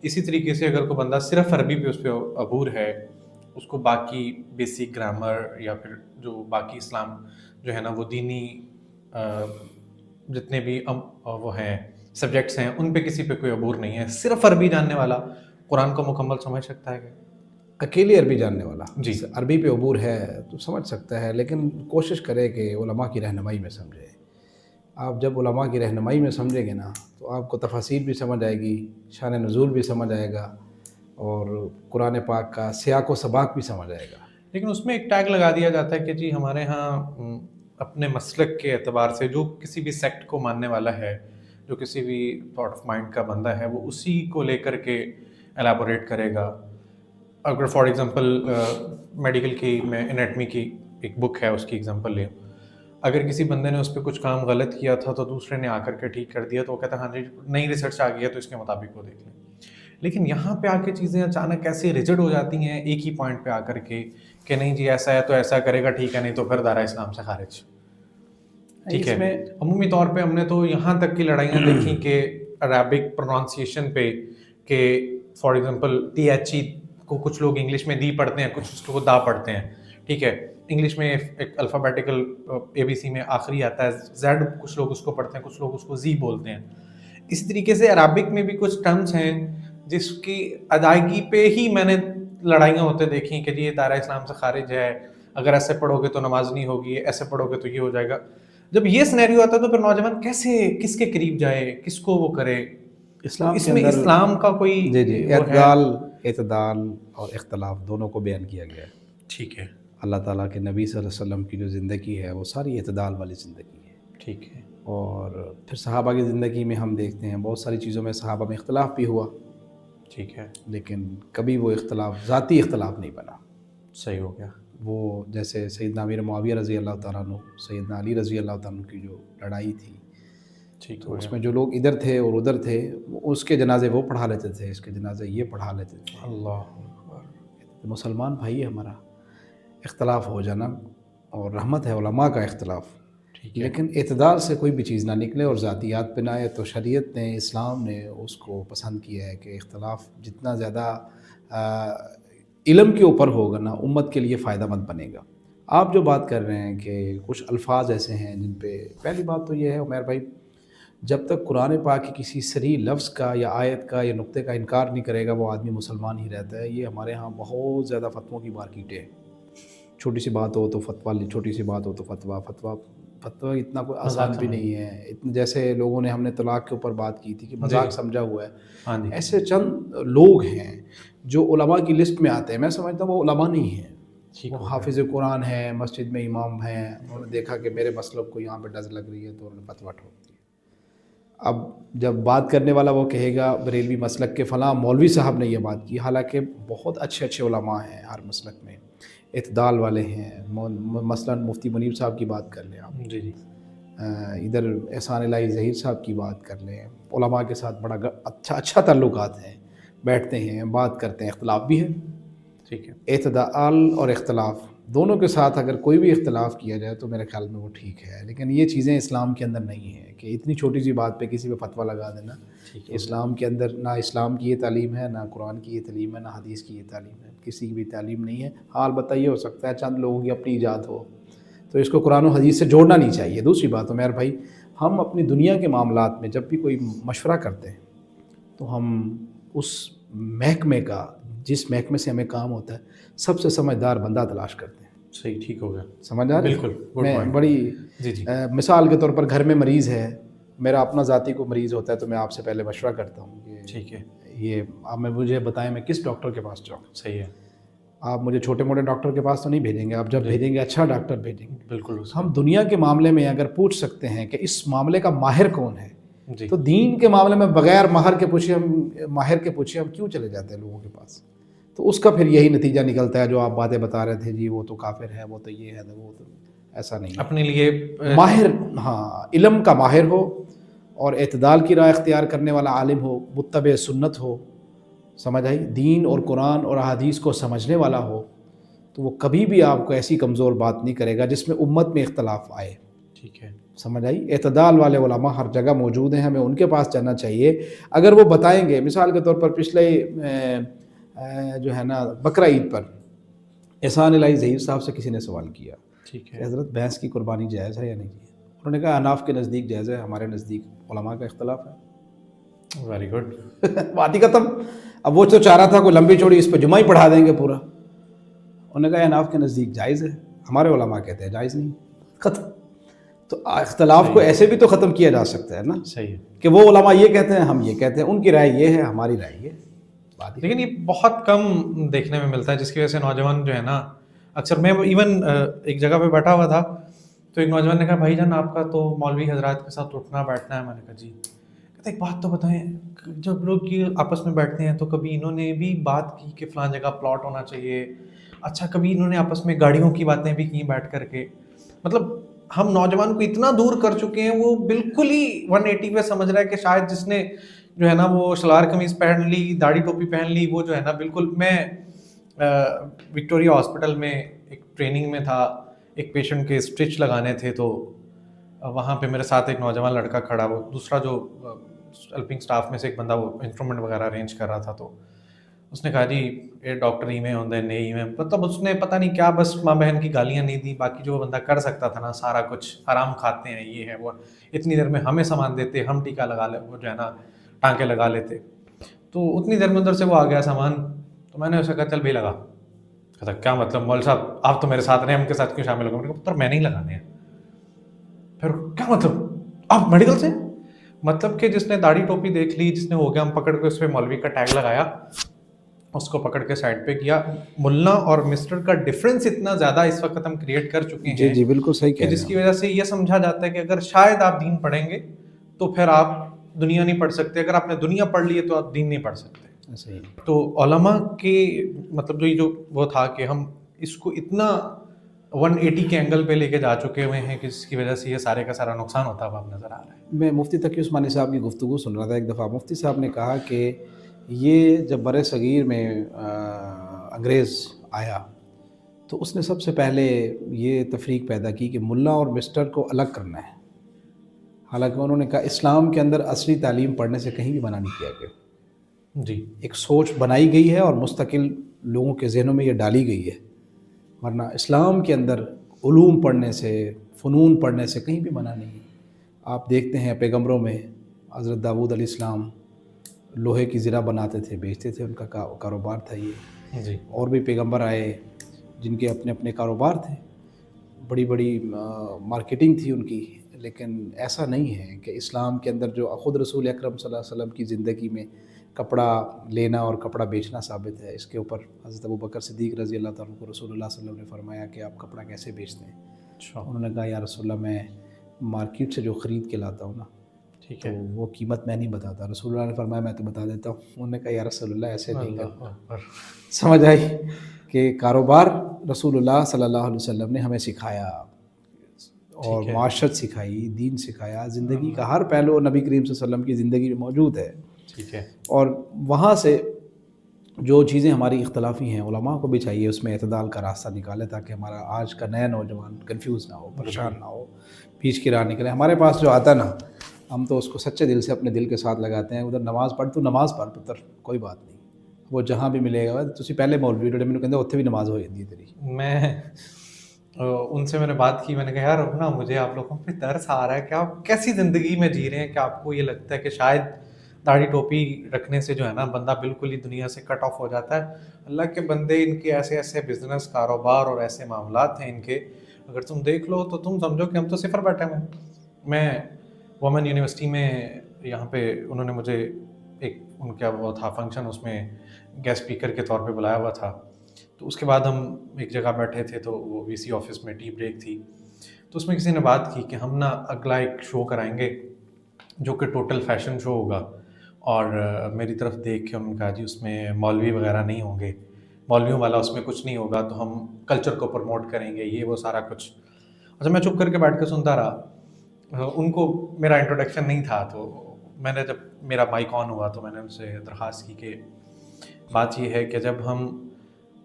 اسی طریقے سے اگر کوئی بندہ صرف عربی پہ اس پہ عبور ہے، اس کو باقی بیسک گرامر یا پھر جو باقی اسلام جو ہے نا وہ دینی جتنے بھی وہ ہیں سبجیکٹس ہیں ان پہ کسی پہ کوئی عبور نہیں ہے، صرف عربی جاننے والا قرآن کو مکمل سمجھ سکتا ہے؟ اکیلی عربی جاننے والا جی عربی پہ عبور ہے تو سمجھ سکتا ہے، لیکن کوشش کرے کہ علماء کی رہنمائی میں سمجھے. آپ جب علماء کی رہنمائی میں سمجھیں گے نا تو آپ کو تفاسیر بھی سمجھ آئے گی، شان نزول بھی سمجھ آئے گا، اور قرآن پاک کا سیاق و سباق بھی سمجھ آئے گا. لیکن اس میں ایک ٹیگ لگا دیا جاتا ہے کہ جی ہمارے ہاں اپنے مسلک کے اعتبار سے جو کسی بھی سیکٹ کو ماننے والا ہے، جو کسی بھی تھاٹ آف مائنڈ کا بندہ ہے، وہ اسی کو لے کر کے ایلیبوریٹ کرے گا. اگر فار ایگزامپل میڈیکل کی میں انیٹمی کی ایک بک ہے اس کی ایگزامپل لیں، اگر کسی بندے نے اس پہ کچھ کام غلط کیا تھا تو دوسرے نے آ کر کے ٹھیک کر دیا تو وہ کہتا ہے ہاں جی نئی ریسرچ آ گئی ہے تو اس کے مطابق وہ دیکھ لیں. لیکن یہاں پہ آ کے چیزیں اچانک ایسے ریجڈ ہو جاتی ہیں ایک ہی پوائنٹ پہ آ کر کے کہ نہیں جی ایسا ہے تو ایسا کرے گا، ٹھیک ہے، نہیں تو پھر دائرہ اسلام سے خارج. ٹھیک ہے. عمومی طور پہ ہم نے تو یہاں تک کی لڑائیاں دیکھیں کہ عربک پروننسیشن پہ کہ for example T H E کو کچھ لوگ انگلش میں دی پڑھتے ہیں، کچھ اس کو دا پڑھتے ہیں. ٹھیک ہے، انگلش میں ایک الفابیٹیکل اے بی سی میں آخری آتا ہے زیڈ، کچھ لوگ اس کو پڑھتے ہیں، کچھ لوگ اس کو زی بولتے ہیں. اس طریقے سے عربک میں بھی کچھ ٹرمز ہیں جس کی ادائیگی پہ ہی میں نے لڑائیاں ہوتے دیکھیں کہ جی یہ دائرہ اسلام سے خارج ہے، اگر ایسے پڑھو گے تو نماز نہیں ہوگی، ایسے پڑھو گے تو یہ ہو جائے گا. جب یہ سینیریو آتا ہے تو پھر نوجوان کیسے کس کے قریب جائے، کس کو وہ کرے؟ اسلام اس کے میں اندر اسلام کا کوئی جی اعتدال اعتدال اور اختلاف دونوں کو بیان کیا گیا ہے. ٹھیک ہے. اللہ تعالیٰ کے نبی صلی اللہ علیہ وسلم کی جو زندگی ہے وہ ساری اعتدال والی زندگی ہے. ٹھیک ہے. اور پھر صحابہ کی زندگی میں ہم دیکھتے ہیں بہت ساری چیزوں میں صحابہ میں اختلاف بھی ہوا، ٹھیک ہے. لیکن کبھی وہ اختلاف ذاتی اختلاف نہیں بنا. صحیح ہو گیا. وہ جیسے سیدنا امیر معاویہ رضی اللہ تعالیٰ عنہ، سیدنا علی رضی اللہ تعالیٰ عنہ کی جو لڑائی تھی، ٹھیک تو ہو اس گیا. میں جو لوگ ادھر تھے اور ادھر تھے، اس کے جنازے وہ پڑھا لیتے تھے، اس کے جنازے یہ پڑھا لیتے تھے. اللہ. مسلمان بھائی ہے ہمارا، اختلاف ہو جانا اور رحمت ہے علماء کا اختلاف، ٹھیک ہے. لیکن اعتدال سے کوئی بھی چیز نہ نکلے اور ذاتیات پہ نہ آئے. تو شریعت نے، اسلام نے اس کو پسند کیا ہے کہ اختلاف جتنا زیادہ علم کے اوپر ہوگا نا، امت کے لیے فائدہ مند بنے گا. آپ جو بات کر رہے ہیں کہ کچھ الفاظ ایسے ہیں جن پہ، پہلی بات تو یہ ہے عمیر بھائی، جب تک قرآن پاک کی کسی صریح لفظ کا یا آیت کا یا نقطے کا انکار نہیں کرے گا وہ آدمی مسلمان ہی رہتا ہے. یہ ہمارے ہاں بہت زیادہ فتووں کی مارکیٹ ہے. چھوٹی سی بات ہو تو فتویٰ، چھوٹی سی بات ہو تو فتویٰ اتنا کوئی آسان بھی نہیں ہے. جیسے لوگوں نے، ہم نے طلاق کے اوپر بات کی تھی کہ مذاق سمجھا ہوا ہے. ہاں جی. ایسے چند لوگ ہیں جو علماء کی لسٹ میں آتے ہیں، میں سمجھتا ہوں وہ علماء نہیں ہیں. وہ حافظ قرآن ہیں، مسجد میں امام ہیں، انہوں نے دیکھا کہ میرے مسلک کو یہاں پہ ڈز لگ رہی ہے تو انہوں نے فتویٰ ٹھوک دیا. اب جب بات کرنے والا وہ کہے گا بریلوی مسلک کے فلاں مولوی صاحب نے یہ بات کی، حالانکہ بہت اچھے علماء ہیں ہر مسلک میں، اعتدال والے ہیں. مثلاً مفتی منیر صاحب کی بات کر لیں آپ، جی جی. ادھر احسان الہی ظہیر صاحب کی بات کر لیں. علماء کے ساتھ بڑا اچھا تعلقات ہیں، بیٹھتے ہیں، بات کرتے ہیں. اختلاف بھی ہے. ٹھیک ہے. اعتدال اور اختلاف دونوں کے ساتھ اگر کوئی بھی اختلاف کیا جائے تو میرے خیال میں وہ ٹھیک ہے. لیکن یہ چیزیں اسلام کے اندر نہیں ہیں کہ اتنی چھوٹی سی بات پہ کسی پہ فتویٰ لگا دینا. اسلام کے اندر نہ اسلام کی یہ تعلیم ہے، نہ قرآن کی یہ تعلیم ہے، نہ حدیث کی یہ تعلیم ہے. کسی کی بھی تعلیم نہیں ہے. حال بتائیے، ہو سکتا ہے چند لوگوں کی اپنی ایجاد ہو، تو اس کو قرآن و حدیث سے جوڑنا نہیں چاہیے. دوسری بات عمیر بھائی، ہم اپنی دنیا کے معاملات میں جب بھی کوئی مشورہ کرتے ہیں تو ہم اس محکمے کا، جس محکمے سے ہمیں کام ہوتا ہے، سب سے سمجھدار بندہ تلاش کرتے ہیں. صحیح. ٹھیک ہو گیا. سمجھ آ رہی ہے؟ بالکل. میں بڑی جی جی. مثال کے طور پر گھر میں مریض ہے، میرا اپنا ذاتی کو مریض ہوتا ہے تو میں آپ سے پہلے مشورہ کرتا ہوں کہ ٹھیک ہے. یہ آپ مجھے بتائیں میں کس ڈاکٹر کے پاس جاؤں. صحیح ہے. آپ مجھے چھوٹے موٹے ڈاکٹر کے پاس تو نہیں بھیجیں گے، آپ جب بھیجیں گے اچھا ڈاکٹر بھیجیں گے. بالکل. ہم دنیا کے معاملے میں اگر پوچھ سکتے ہیں کہ اس معاملے کا ماہر کون ہے، جی. تو دین کے معاملے میں بغیر ماہر کے پوچھے ہم کیوں چلے جاتے ہیں لوگوں کے پاس. تو اس کا پھر یہی نتیجہ نکلتا ہے جو آپ باتیں بتا رہے تھے، جی وہ تو کافر ہے، وہ تو یہ ہے، وہ تو ایسا نہیں ہے. اپنے لیے ماہر، ہاں، علم کا ماہر ہو اور اعتدال کی راہ اختیار کرنے والا عالم ہو، متبع سنت ہو، سمجھ آئی، دین اور قرآن اور احادیث کو سمجھنے والا ہو، تو وہ کبھی بھی آپ کو ایسی کمزور بات نہیں کرے گا جس میں امت میں اختلاف آئے. ٹھیک ہے. سمجھ آئی. اعتدال والے علماء ہر جگہ موجود ہیں، ہمیں ان کے پاس جانا چاہیے. اگر وہ بتائیں گے، مثال کے طور پر پچھلے جو ہے نا بقرہ عید پر احسان الہی ظہیر صاحب سے کسی نے سوال کیا ٹھیک کہ ہے. حضرت بھینس کی قربانی جائز ہے یا نہیں. انہوں نے کہا حناف کے نزدیک جائز ہے، ہمارے نزدیک علماء کا اختلاف ہے. Very good. بات ہی ختم. اب وہ تو چاہ رہا تھا کوئی لمبی چوڑی اس پہ جمعہ ہی پڑھا دیں گے پورا. انہوں نے کہا حناف کے نزدیک جائز ہے، ہمارے علماء کہتے ہیں جائز نہیں. ختم. تو اختلاف کو ایسے بھی تو ختم کیا جا سکتا ہے نا، صحیح ہے. کہ وہ علماء یہ کہتے ہیں، ہم یہ کہتے ہیں، ان کی رائے یہ ہے، ہماری رائے یہ. لیکن یہ بہت کم دیکھنے میں ملتا ہے، جس کی وجہ سے نوجوان جو ہے نا، اکثر میں ایون ایک جگہ پہ بیٹھا ہوا تھا تو ایک نوجوان نے کہا بھائی جان آپ کا تو مولوی حضرات کے ساتھ اٹھنا بیٹھنا ہے. میں نے کہا جی. کہتے ایک بات تو بتائیں، جب لوگ آپس میں بیٹھتے ہیں تو کبھی انہوں نے بھی بات کی کہ فلاں جگہ پلاٹ ہونا چاہیے، اچھا کبھی انہوں نے آپس میں گاڑیوں کی باتیں بھی کی بیٹھ کر کے. مطلب ہم نوجوان کو اتنا دور کر چکے ہیں، وہ بالکل ہی 180 پہ سمجھ رہا ہے کہ شاید جس نے جو ہے نا وہ شلوار قمیض پہن لی، داڑھی ٹوپی پہن لی، وہ جو ہے نا بالکل. میں وکٹوریا ہاسپٹل میں ایک ٹریننگ میں تھا، ایک پیشنٹ کے اسٹچ لگانے تھے، تو وہاں پہ میرے ساتھ ایک نوجوان لڑکا کھڑا، وہ دوسرا جو ہیلپنگ اسٹاف میں سے ایک بندہ وہ انسٹرومنٹ وغیرہ ارینج کر رہا تھا. تو اس نے کہا جی یہ ڈاکٹر ہی میں ہوندے نہیں میں، مطلب اس نے پتہ نہیں کیا بس ماں بہن کی گالیاں نہیں دی، باقی جو بندہ کر سکتا تھا نا سارا کچھ، حرام کھاتے ہیں، یہ ہے وہ، اتنی دیر میں ہمیں سامان دیتے، ہم ٹیکا لگا لے، وہ جو ہے نا ٹانکے لگا لیتے. تو اتنی دیر میں ادھر سے وہ آ گیا سامان، تو میں نے اسے کہا چل بھائی لگا. کہتا کیا مطلب مول صاحب آپ تو میرے ساتھ رہے، ہم کے ساتھ کیوں شامل ہو گئے؟ پتر میں نہیں لگانے ہیں. پھر کیا مطلب آپ میڈیکل سے؟ مطلب کہ جس نے داڑھی ٹوپی دیکھ لی، جس نے ہو گیا، ہم پکڑ کے اس پہ مولوی کا ٹیگ لگایا اس کو پکڑ کے سائڈ پہ کیا. ملا اور مسٹر کا ڈفرینس اتنا زیادہ اس وقت ہم کریٹ کر چکے ہیں جی بالکل صحیح کہ کہہ رہے جس ہیں کی وجہ سے یہ سمجھا جاتا ہے کہ اگر شاید آپ دین پڑھیں گے تو پھر آپ دنیا نہیں پڑھ سکتے, اگر آپ نے دنیا پڑھ لی ہے تو آپ دین نہیں پڑھ سکتے. آپ. صحیح. تو علماء کے مطلب جو وہ تھا کہ ہم اس کو اتنا 180 کے اینگل پہ لے کے جا چکے ہوئے ہیں کہ جس کی وجہ سے یہ سارے کا سارا نقصان ہوتا ہوا اب نظر آ رہا ہے. میں مفتی تقی عثمانی صاحب کی گفتگو سن رہا تھا ایک دفعہ. مفتی صاحب نے کہا کہ یہ جب بر صغیر میں انگریز آیا تو اس نے سب سے پہلے یہ تفریق پیدا کی کہ ملا اور مسٹر کو الگ کرنا ہے. حالانکہ انہوں نے کہا اسلام کے اندر اصلی تعلیم پڑھنے سے کہیں بھی منع نہیں کیا گیا. جی ایک سوچ بنائی گئی ہے اور مستقل لوگوں کے ذہنوں میں یہ ڈالی گئی ہے, ورنہ اسلام کے اندر علوم پڑھنے سے, فنون پڑھنے سے کہیں بھی منع نہیں ہے. آپ دیکھتے ہیں پیغمبروں میں حضرت داؤد علیہ السلام لوہے کی زرہ بناتے تھے, بیچتے تھے, ان کا کاروبار تھا یہ. جی اور بھی پیغمبر آئے جن کے اپنے اپنے کاروبار تھے, بڑی بڑی مارکیٹنگ تھی ان کی. لیکن ایسا نہیں ہے کہ اسلام کے اندر جو خود رسول اکرم صلی اللہ علیہ وسلم کی زندگی میں کپڑا لینا اور کپڑا بیچنا ثابت ہے. اس کے اوپر حضرت ابوبکر صدیق رضی اللہ تعالیٰ کو رسول اللہ صلی اللہ علیہ وسلم نے فرمایا کہ آپ کپڑا کیسے بیچتے ہیں؟ اچھا انہوں نے کہا یا رسول اللہ میں مارکیٹ سے جو خرید کے لاتا ہوں نا ٹھیک تو ہے. وہ قیمت میں نہیں بتاتا. رسول اللہ نے فرمایا میں تو بتا دیتا ہوں. انہوں نے کہا یا رسول اللہ ایسے نہیں اللہ کرنا. اکبر. سمجھ آئی کہ کاروبار رسول اللہ صلی اللہ علیہ وسلم نے ہمیں سکھایا اور ٹھیک ہے. معاشرت سکھائی, دین سکھایا. زندگی کا ہر پہلو نبی کریم صلی اللہ علیہ وسلم کی زندگی میں موجود ہے. ٹھیک ہے. اور وہاں سے جو چیزیں ہماری اختلافی ہیں علماء کو بھی چاہیے اس میں اعتدال کا راستہ نکالے تاکہ ہمارا آج کا نیا نوجوان کنفیوز نہ ہو, پریشان نہ ہو, بیچ کی راہ نکلے. ہمارے پاس جو آتا ہے نا ہم تو اس کو سچے دل سے اپنے دل کے ساتھ لگاتے ہیں. ادھر نماز پڑھ تو نماز پڑھ پتر کوئی بات نہیں, وہ جہاں بھی ملے گا. تسی پہلے مولوی ڈے مینوں کہندے اوتھے بھی نماز ہو جاندی ہے تیری. میں ان سے میں نے بات کی, میں نے کہا یار اب نا مجھے آپ لوگوں پہ ترس آ رہا ہے کہ آپ کیسی زندگی میں جی رہے ہیں کہ آپ کو یہ لگتا ہے کہ شاید داڑھی ٹوپی رکھنے سے جو ہے نا بندہ بالکل ہی دنیا سے کٹ آف ہو جاتا ہے. اللہ کے بندے, ان کے ایسے ایسے بزنس, کاروبار اور ایسے معاملات ہیں ان کے, اگر تم دیکھ لو تو تم سمجھو کہ ہم تو صفر بیٹھے ہوئے ہیں. میں وومن یونیورسٹی میں یہاں پہ انہوں نے مجھے ایک ان کا وہ تھا فنکشن, اس میں گیسٹ اسپیکر کے طور پہ بلایا ہوا تھا. تو اس کے بعد ہم ایک جگہ بیٹھے تھے تو وہ وی سی آفس میں ٹی بریک تھی, تو اس میں کسی نے بات کی کہ ہم نا اگلا ایک شو کرائیں گے جو کہ ٹوٹل فیشن شو ہوگا. اور میری طرف دیکھ کے انہوں نے کہا جی اس میں مولوی وغیرہ نہیں ہوں گے, مولویوں والا اس میں کچھ نہیں ہوگا, تو ہم کلچر کو پروموٹ کریں گے, یہ وہ سارا کچھ. اچھا میں چپ کر کے بیٹھ کے سنتا رہا. ان کو میرا انٹروڈکشن نہیں تھا, تو میں نے جب میرا مائک آن ہوا تو میں نے ان سے درخواست کی کہ بات یہ ہے کہ جب ہم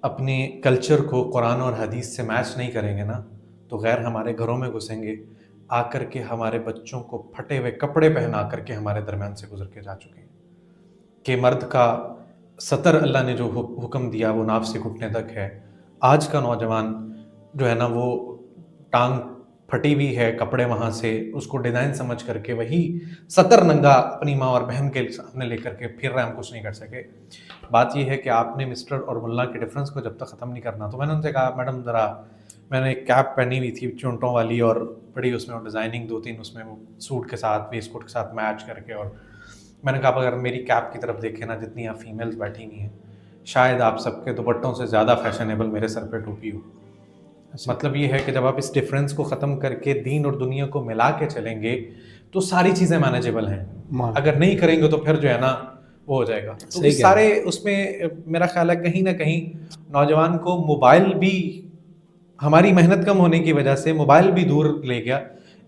اپنے کلچر کو قرآن اور حدیث سے میچ نہیں کریں گے نا تو غیر ہمارے گھروں میں گھسیں گے, آ کر کے ہمارے بچوں کو پھٹے ہوئے کپڑے پہنا کر کے ہمارے درمیان سے گزر کے جا چکے ہیں کہ مرد کا سطر اللہ نے جو حکم دیا وہ ناف سے گھٹنے تک ہے. آج کا نوجوان جو ہے نا وہ ٹانگ پھٹی ہوئی ہے, کپڑے وہاں سے اس کو ڈیزائن سمجھ کر کے وہی سطر ننگا اپنی ماں اور بہن کے سامنے لے کر کے پھر رہے, ہم کچھ نہیں کر سکے. بات یہ ہے کہ آپ نے مسٹر اور ملا کے ڈفرینس کو جب تک ختم نہیں کرنا. تو میں نے ان سے کہا میڈم ذرا, میں نے ایک کیپ پہنی ہوئی تھی چونٹوں والی اور بڑی اس میں ڈیزائننگ 2-3 اس میں وہ سوٹ کے ساتھ ویسٹ کوٹ کے ساتھ میچ کر کے, اور میں نے کہا اگر میری کیپ کی طرف دیکھیں نا جتنی آپ فیمیلز بیٹھی ہوئی ہیں شاید آپ سب کے دوپٹوں سے زیادہ فیشنیبل میرے سر پہ ٹوپی ہو. مطلب یہ ہے کہ جب آپ اس ڈفرینس کو ختم کر کے دین اور دنیا کو ملا کے چلیں گے تو ساری چیزیں مینیجیبل ہیں. اگر نہیں کریں گے تو پھر جو ہے نا وہ ہو جائے گا. تو اس سارے اس میں میرا خیال ہے کہیں نہ کہیں نوجوان کو موبائل بھی ہماری محنت کم ہونے کی وجہ سے موبائل بھی دور لے گیا.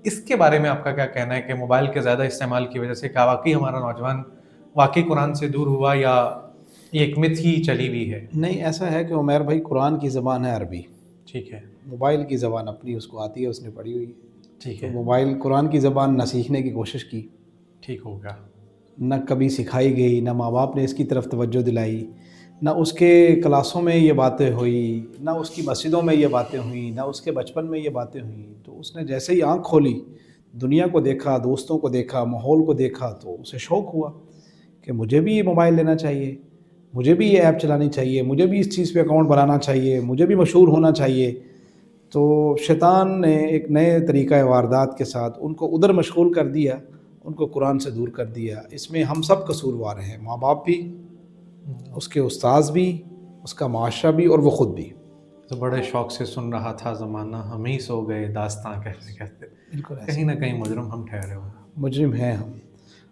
اس کے بارے میں آپ کا کیا کہنا ہے کہ موبائل کے زیادہ استعمال کی وجہ سے کیا واقعی ہمارا نوجوان واقعی قرآن سے دور ہوا یا یہ ایک مت ہی چلی ہوئی ہے؟ نہیں, ایسا ہے کہ عمیر بھائی قرآن کی زبان ہے عربی, ٹھیک ہے, موبائل کی زبان اپنی اس کو آتی ہے, اس نے پڑھی ہوئی ہے. ٹھیک ہے, موبائل قرآن کی زبان نہ سیکھنے کی کوشش کی, ٹھیک ہوگا, نہ کبھی سکھائی گئی, نہ ماں باپ نے اس کی طرف توجہ دلائی, نہ اس کے کلاسوں میں یہ باتیں ہوئی, نہ اس کی مسجدوں میں یہ باتیں ہوئیں, نہ اس کے بچپن میں یہ باتیں ہوئیں. تو اس نے جیسے ہی آنکھ کھولی, دنیا کو دیکھا, دوستوں کو دیکھا, ماحول کو دیکھا, تو اسے شوق ہوا کہ مجھے بھی یہ موبائل لینا چاہیے, مجھے بھی یہ ایپ چلانی چاہیے, مجھے بھی اس چیز پہ اکاؤنٹ بنانا چاہیے, مجھے بھی مشہور ہونا چاہیے. تو شیطان نے ایک نئے طریقہ واردات کے ساتھ ان کو ادھر مشغول کر دیا, ان کو قرآن سے دور کر دیا. اس میں ہم سب قصوروار ہیں, ماں باپ بھی, اس کے استاذ بھی، اس کا معاشرہ بھی، اور وہ خود بھی. تو بڑے شوق سے سن رہا تھا زمانہ، ہم ہی سو گئے داستاں کہتے کہتے. بالکل ایسا کہیں نہ کہیں مجرم ہم ٹھہرے ہوئے. مجرم ہیں ہم.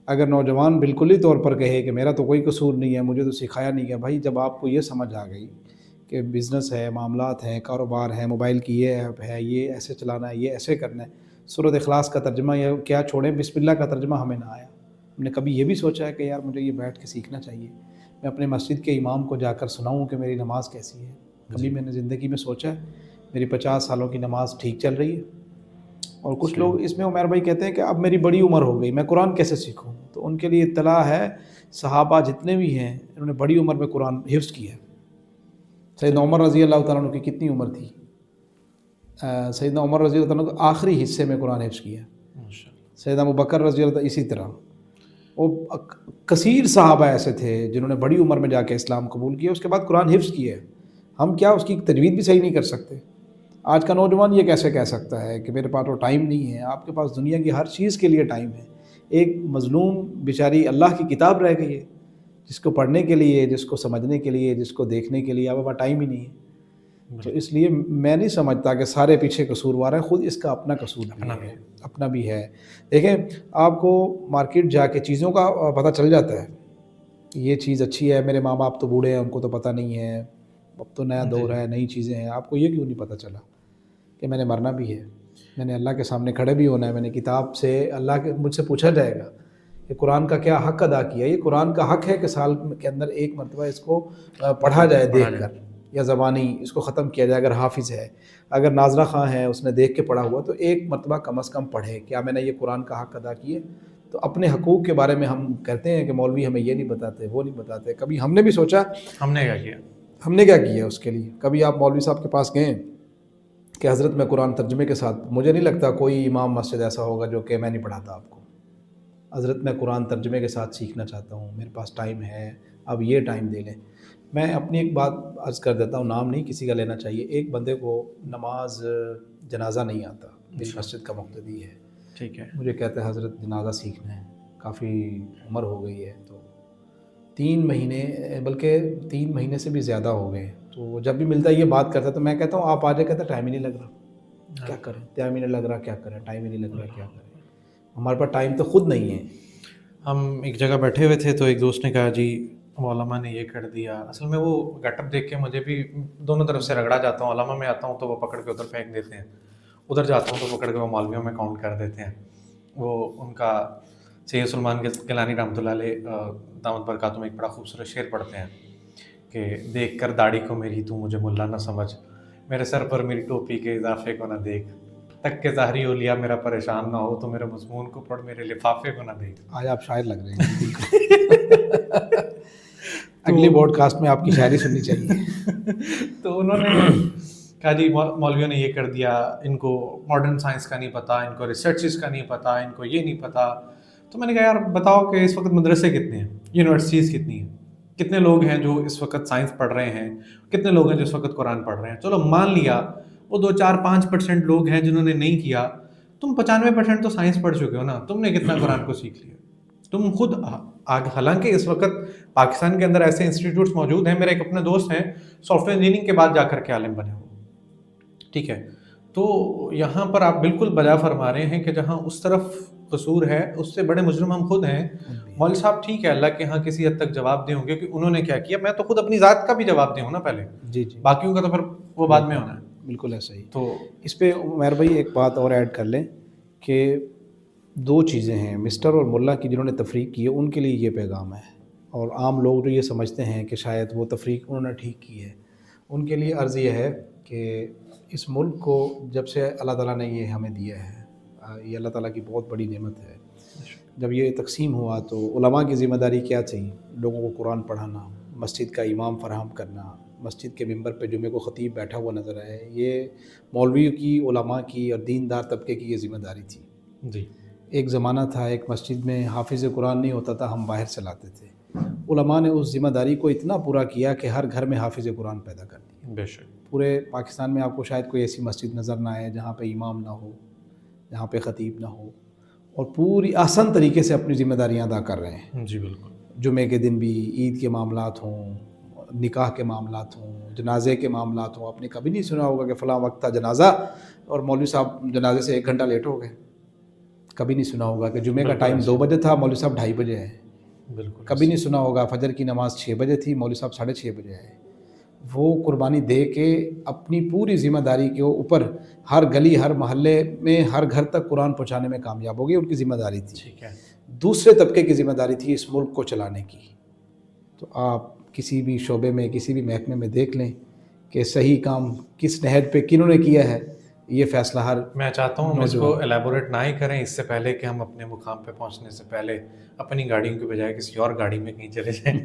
اگر نوجوان بالکل ہی طور پر کہے کہ میرا تو کوئی قصور نہیں ہے، مجھے تو سکھایا نہیں گیا، بھائی جب آپ کو یہ سمجھ آ گئی کہ بزنس ہے، معاملات ہیں، کاروبار ہے، موبائل کی یہ ایپ ہے، یہ ایسے چلانا ہے، یہ ایسے کرنا ہے، سورۃ اخلاص کا ترجمہ یا کیا چھوڑیں، بسم اللہ کا ترجمہ ہمیں نہ آیا. ہم نے کبھی یہ بھی سوچا ہے کہ یار مجھے یہ بیٹھ کے سیکھنا چاہیے، میں اپنے مسجد کے امام کو جا کر سناؤں کہ میری نماز کیسی ہے. کبھی میں نے زندگی میں سوچا ہے میری 50 سالوں کی نماز ٹھیک چل رہی ہے؟ اور کچھ لوگ اس میں عمیر بھائی کہتے ہیں کہ اب میری بڑی عمر ہو گئی، میں قرآن کیسے سیکھوں؟ تو ان کے لیے اطلاع ہے، صحابہ جتنے بھی ہیں انہوں نے بڑی عمر میں قرآن حفظ کیا ہے. سیدنا عمر رضی اللہ تعالیٰ عنہ کی کتنی عمر تھی؟ سیدنا عمر رضی اللہ تعالیٰ عنہ کو آخری حصے میں قرآن حفظ کیا. سیدنا ابوبکر رضی اللہ تعالیٰ اسی طرح. وہ کثیر صحابہ ایسے تھے جنہوں نے بڑی عمر میں جا کے اسلام قبول کیا، اس کے بعد قرآن حفظ کیا ہے. ہم کیا اس کی تجوید بھی صحیح نہیں کر سکتے؟ آج کا نوجوان یہ کیسے کہہ سکتا ہے کہ میرے پاس تو ٹائم نہیں ہے؟ آپ کے پاس دنیا کی ہر چیز کے لیے ٹائم ہے. ایک مظلوم بیچاری اللہ کی کتاب رہ گئی ہے جس کو پڑھنے کے لیے، جس کو سمجھنے کے لیے، جس کو دیکھنے کے لیے آپ کے پاس ٹائم ہی نہیں ہے. تو اس لیے میں نہیں سمجھتا کہ سارے پیچھے قصوروار ہیں، خود اس کا اپنا قصور بھی ہے، اپنا بھی ہے. دیکھیں آپ کو مارکیٹ جا کے چیزوں کا پتہ چل جاتا ہے، یہ چیز اچھی ہے، میرے ماں باپ تو بوڑھے ہیں ان کو تو پتہ نہیں ہے، اب تو نیا دور ہے، نئی چیزیں ہیں. آپ کو یہ کیوں نہیں پتہ چلا کہ میں نے مرنا بھی ہے، میں نے اللہ کے سامنے کھڑے بھی ہونا ہے، میں نے کتاب سے اللہ کے مجھ سے پوچھا جائے گا کہ قرآن کا کیا حق ادا کیا. یہ قرآن کا حق ہے کہ سال کے اندر ایک مرتبہ اس کو پڑھا جائے دیکھ کر، یا زبانی اس کو ختم کیا جائے. اگر حافظ ہے، اگر ناظرہ خاں ہے، اس نے دیکھ کے پڑھا ہوا، تو ایک مرتبہ کم از کم پڑھے کیا میں نے یہ قرآن کا حق ادا کیے. تو اپنے حقوق کے بارے میں ہم کہتے ہیں کہ مولوی ہمیں یہ نہیں بتاتے، وہ نہیں بتاتے. کبھی ہم نے بھی سوچا ہم نے کیا کیا، ہم نے کیا کیا اس کے لیے؟ کبھی آپ مولوی صاحب کے پاس گئے کہ حضرت میں قرآن ترجمے کے ساتھ، مجھے نہیں لگتا کوئی امام مسجد ایسا ہوگا جو کہ میں نہیں پڑھاتا آپ کو، حضرت میں قرآن ترجمے کے ساتھ سیکھنا چاہتا ہوں، میرے پاس ٹائم ہے، اب یہ ٹائم دے لیں. میں اپنی ایک بات عرض کر دیتا ہوں، نام نہیں کسی کا لینا چاہیے. ایک بندے کو نماز جنازہ نہیں آتا، میری مسجد کا مقتدی ہے، ٹھیک ہے، مجھے کہتا ہے حضرت جنازہ سیکھنا ہے، کافی عمر ہو گئی ہے، تو 3 مہینے بلکہ 3 مہینے سے بھی زیادہ ہو گئے. تو جب بھی ملتا ہے یہ بات کرتا ہے، تو میں کہتا ہوں آپ آ جائے. کہتا ہے ٹائم ہی نہیں لگ رہا، کیا کریں، ٹائم ہی نہیں لگ رہا، کیا کریں، ٹائم ہی نہیں لگ رہا، کیا کریں. ہمارے پاس ٹائم تو خود نہیں ہے. ہم ایک جگہ بیٹھے ہوئے تھے تو ایک دوست نے کہا جی علماء نے یہ کر دیا. اصل میں وہ گیٹ اپ دیکھ کے مجھے بھی دونوں طرف سے رگڑا جاتا ہوں. علماء میں آتا ہوں تو وہ پکڑ کے ادھر پھینک دیتے ہیں، ادھر جاتا ہوں تو پکڑ کے وہ مولویوں میں کاؤنٹ کر دیتے ہیں. وہ ان کا سید سلمان گیلانی رحمۃ اللہ علیہ دامت برکاتہم ایک بڑا خوبصورت شعر پڑھتے ہیں کہ دیکھ کر داڑھی کو میری تو مجھے ملا نہ سمجھ، میرے سر پر میری ٹوپی کے اضافے کو نہ دیکھ، تک کہ ظاہری اولیا میرا پریشان نہ ہو تو میرے مضمون کو پڑھ میرے لفافے کو نہ دیکھ. آج آپ شاعر لگ رہے ہیں. اگلی بوڈ کاسٹ میں آپ کی شاعری سننی چاہیے. تو انہوں نے کہا جی مولویوں نے یہ کر دیا، ان کو ماڈرن سائنس کا نہیں پتہ، ان کو ریسرچز کا نہیں پتہ، ان کو یہ نہیں پتہ. تو میں نے کہا یار بتاؤ کہ اس وقت مدرسے کتنے ہیں، یونیورسٹیز کتنی ہیں، کتنے لوگ ہیں جو اس وقت سائنس پڑھ رہے ہیں، کتنے لوگ ہیں جو اس وقت قرآن پڑھ رہے ہیں. چلو مان لیا وہ 2-4-5% لوگ ہیں جنہوں نے نہیں کیا. تم 95% تو سائنس پڑھ چکے ہو نا، تم نے کتنا قرآن کو سیکھ لیا تم خود. حالانکہ اس وقت پاکستان کے اندر ایسے انسٹیٹیوٹس موجود ہیں. میرے ایک اپنے دوست ہیں سافٹ ویئر انجینئرنگ کے بعد جا کر کے عالم بنے ہوئے، ٹھیک ہے. تو یہاں پر آپ بالکل بجا فرما رہے ہیں کہ جہاں اس طرف قصور ہے اس سے بڑے مجرم ہم خود ہیں. مول صاحب ٹھیک ہے اللہ کے ہاں کسی حد تک جواب دے ہوں گے کہ انہوں نے کیا کیا، میں تو خود اپنی ذات کا بھی جواب دے ہوں نا پہلے، جی باقیوں کا تو پھر وہ بعد میں ہونا ہے. بالکل ایسا ہی. تو اس پہ عمیر بھائی ایک بات اور ایڈ کر لیں کہ 2 چیزیں ہیں، مسٹر اور ملا کی جنہوں نے تفریق کی ہے ان کے لیے یہ پیغام ہے، اور عام لوگ جو یہ سمجھتے ہیں کہ شاید وہ تفریق انہوں نے ٹھیک کی ہے، ان کے لیے عرض یہ ہے کہ اس ملک کو جب سے اللہ تعالیٰ نے یہ ہمیں دیا ہے، یہ اللہ تعالیٰ کی بہت بڑی نعمت ہے. جب یہ تقسیم ہوا تو علماء کی ذمہ داری کیا تھی؟ لوگوں کو قرآن پڑھانا، مسجد کا امام فراہم کرنا، مسجد کے ممبر پہ جمعے کو خطیب بیٹھا ہوا نظر آئے. یہ مولویوں کی، علماء کی اور دیندار طبقے کی یہ ذمہ داری تھی. جی ایک زمانہ تھا ایک مسجد میں حافظ قرآن نہیں ہوتا تھا، ہم باہر سے لاتے تھے. علماء نے اس ذمہ داری کو اتنا پورا کیا کہ ہر گھر میں حافظ قرآن پیدا کر دی. بے شک. پورے پاکستان میں آپ کو شاید کوئی ایسی مسجد نظر نہ آئے جہاں پہ امام نہ ہو، جہاں پہ خطیب نہ ہو، اور پوری آسان طریقے سے اپنی ذمہ داریاں ادا کر رہے ہیں. جی بالکل. جمعے کے دن بھی عید کے معاملات ہوں، نکاح کے معاملات ہوں، جنازے کے معاملات ہوں، آپ نے کبھی نہیں سنا ہوگا کہ فلاں وقت تھا جنازہ اور مولوی صاحب جنازے سے 1 گھنٹہ لیٹ ہو گئے. کبھی نہیں سنا ہوگا کہ جمعے کا ٹائم 2 بجے تھا، مولوی صاحب 2:30 بجے آئے. بالکل کبھی نہیں سنا ہوگا فجر کی نماز 6 بجے تھی، مولوی صاحب 6:30 بجے آئے. وہ قربانی دے کے اپنی پوری ذمہ داری کے اوپر ہر گلی ہر محلے میں ہر گھر تک قرآن پہنچانے میں کامیاب ہو گئی. ان کی ذمہ داری تھی. ٹھیک ہے. دوسرے طبقے کی ذمہ داری تھی اس ملک کو چلانے کی. تو آپ کسی بھی شعبے میں کسی بھی محکمے میں دیکھ لیں کہ صحیح کام کس نہج پہ کنہوں نے کیا ہے، یہ فیصلہ ہر میں چاہتا ہوں ہم اس کو ایلیبوریٹ نہ ہی کریں اس سے پہلے کہ ہم اپنے مقام پہ پہنچنے سے پہلے اپنی گاڑیوں کے بجائے کسی اور گاڑی میں کہیں چلے جائیں.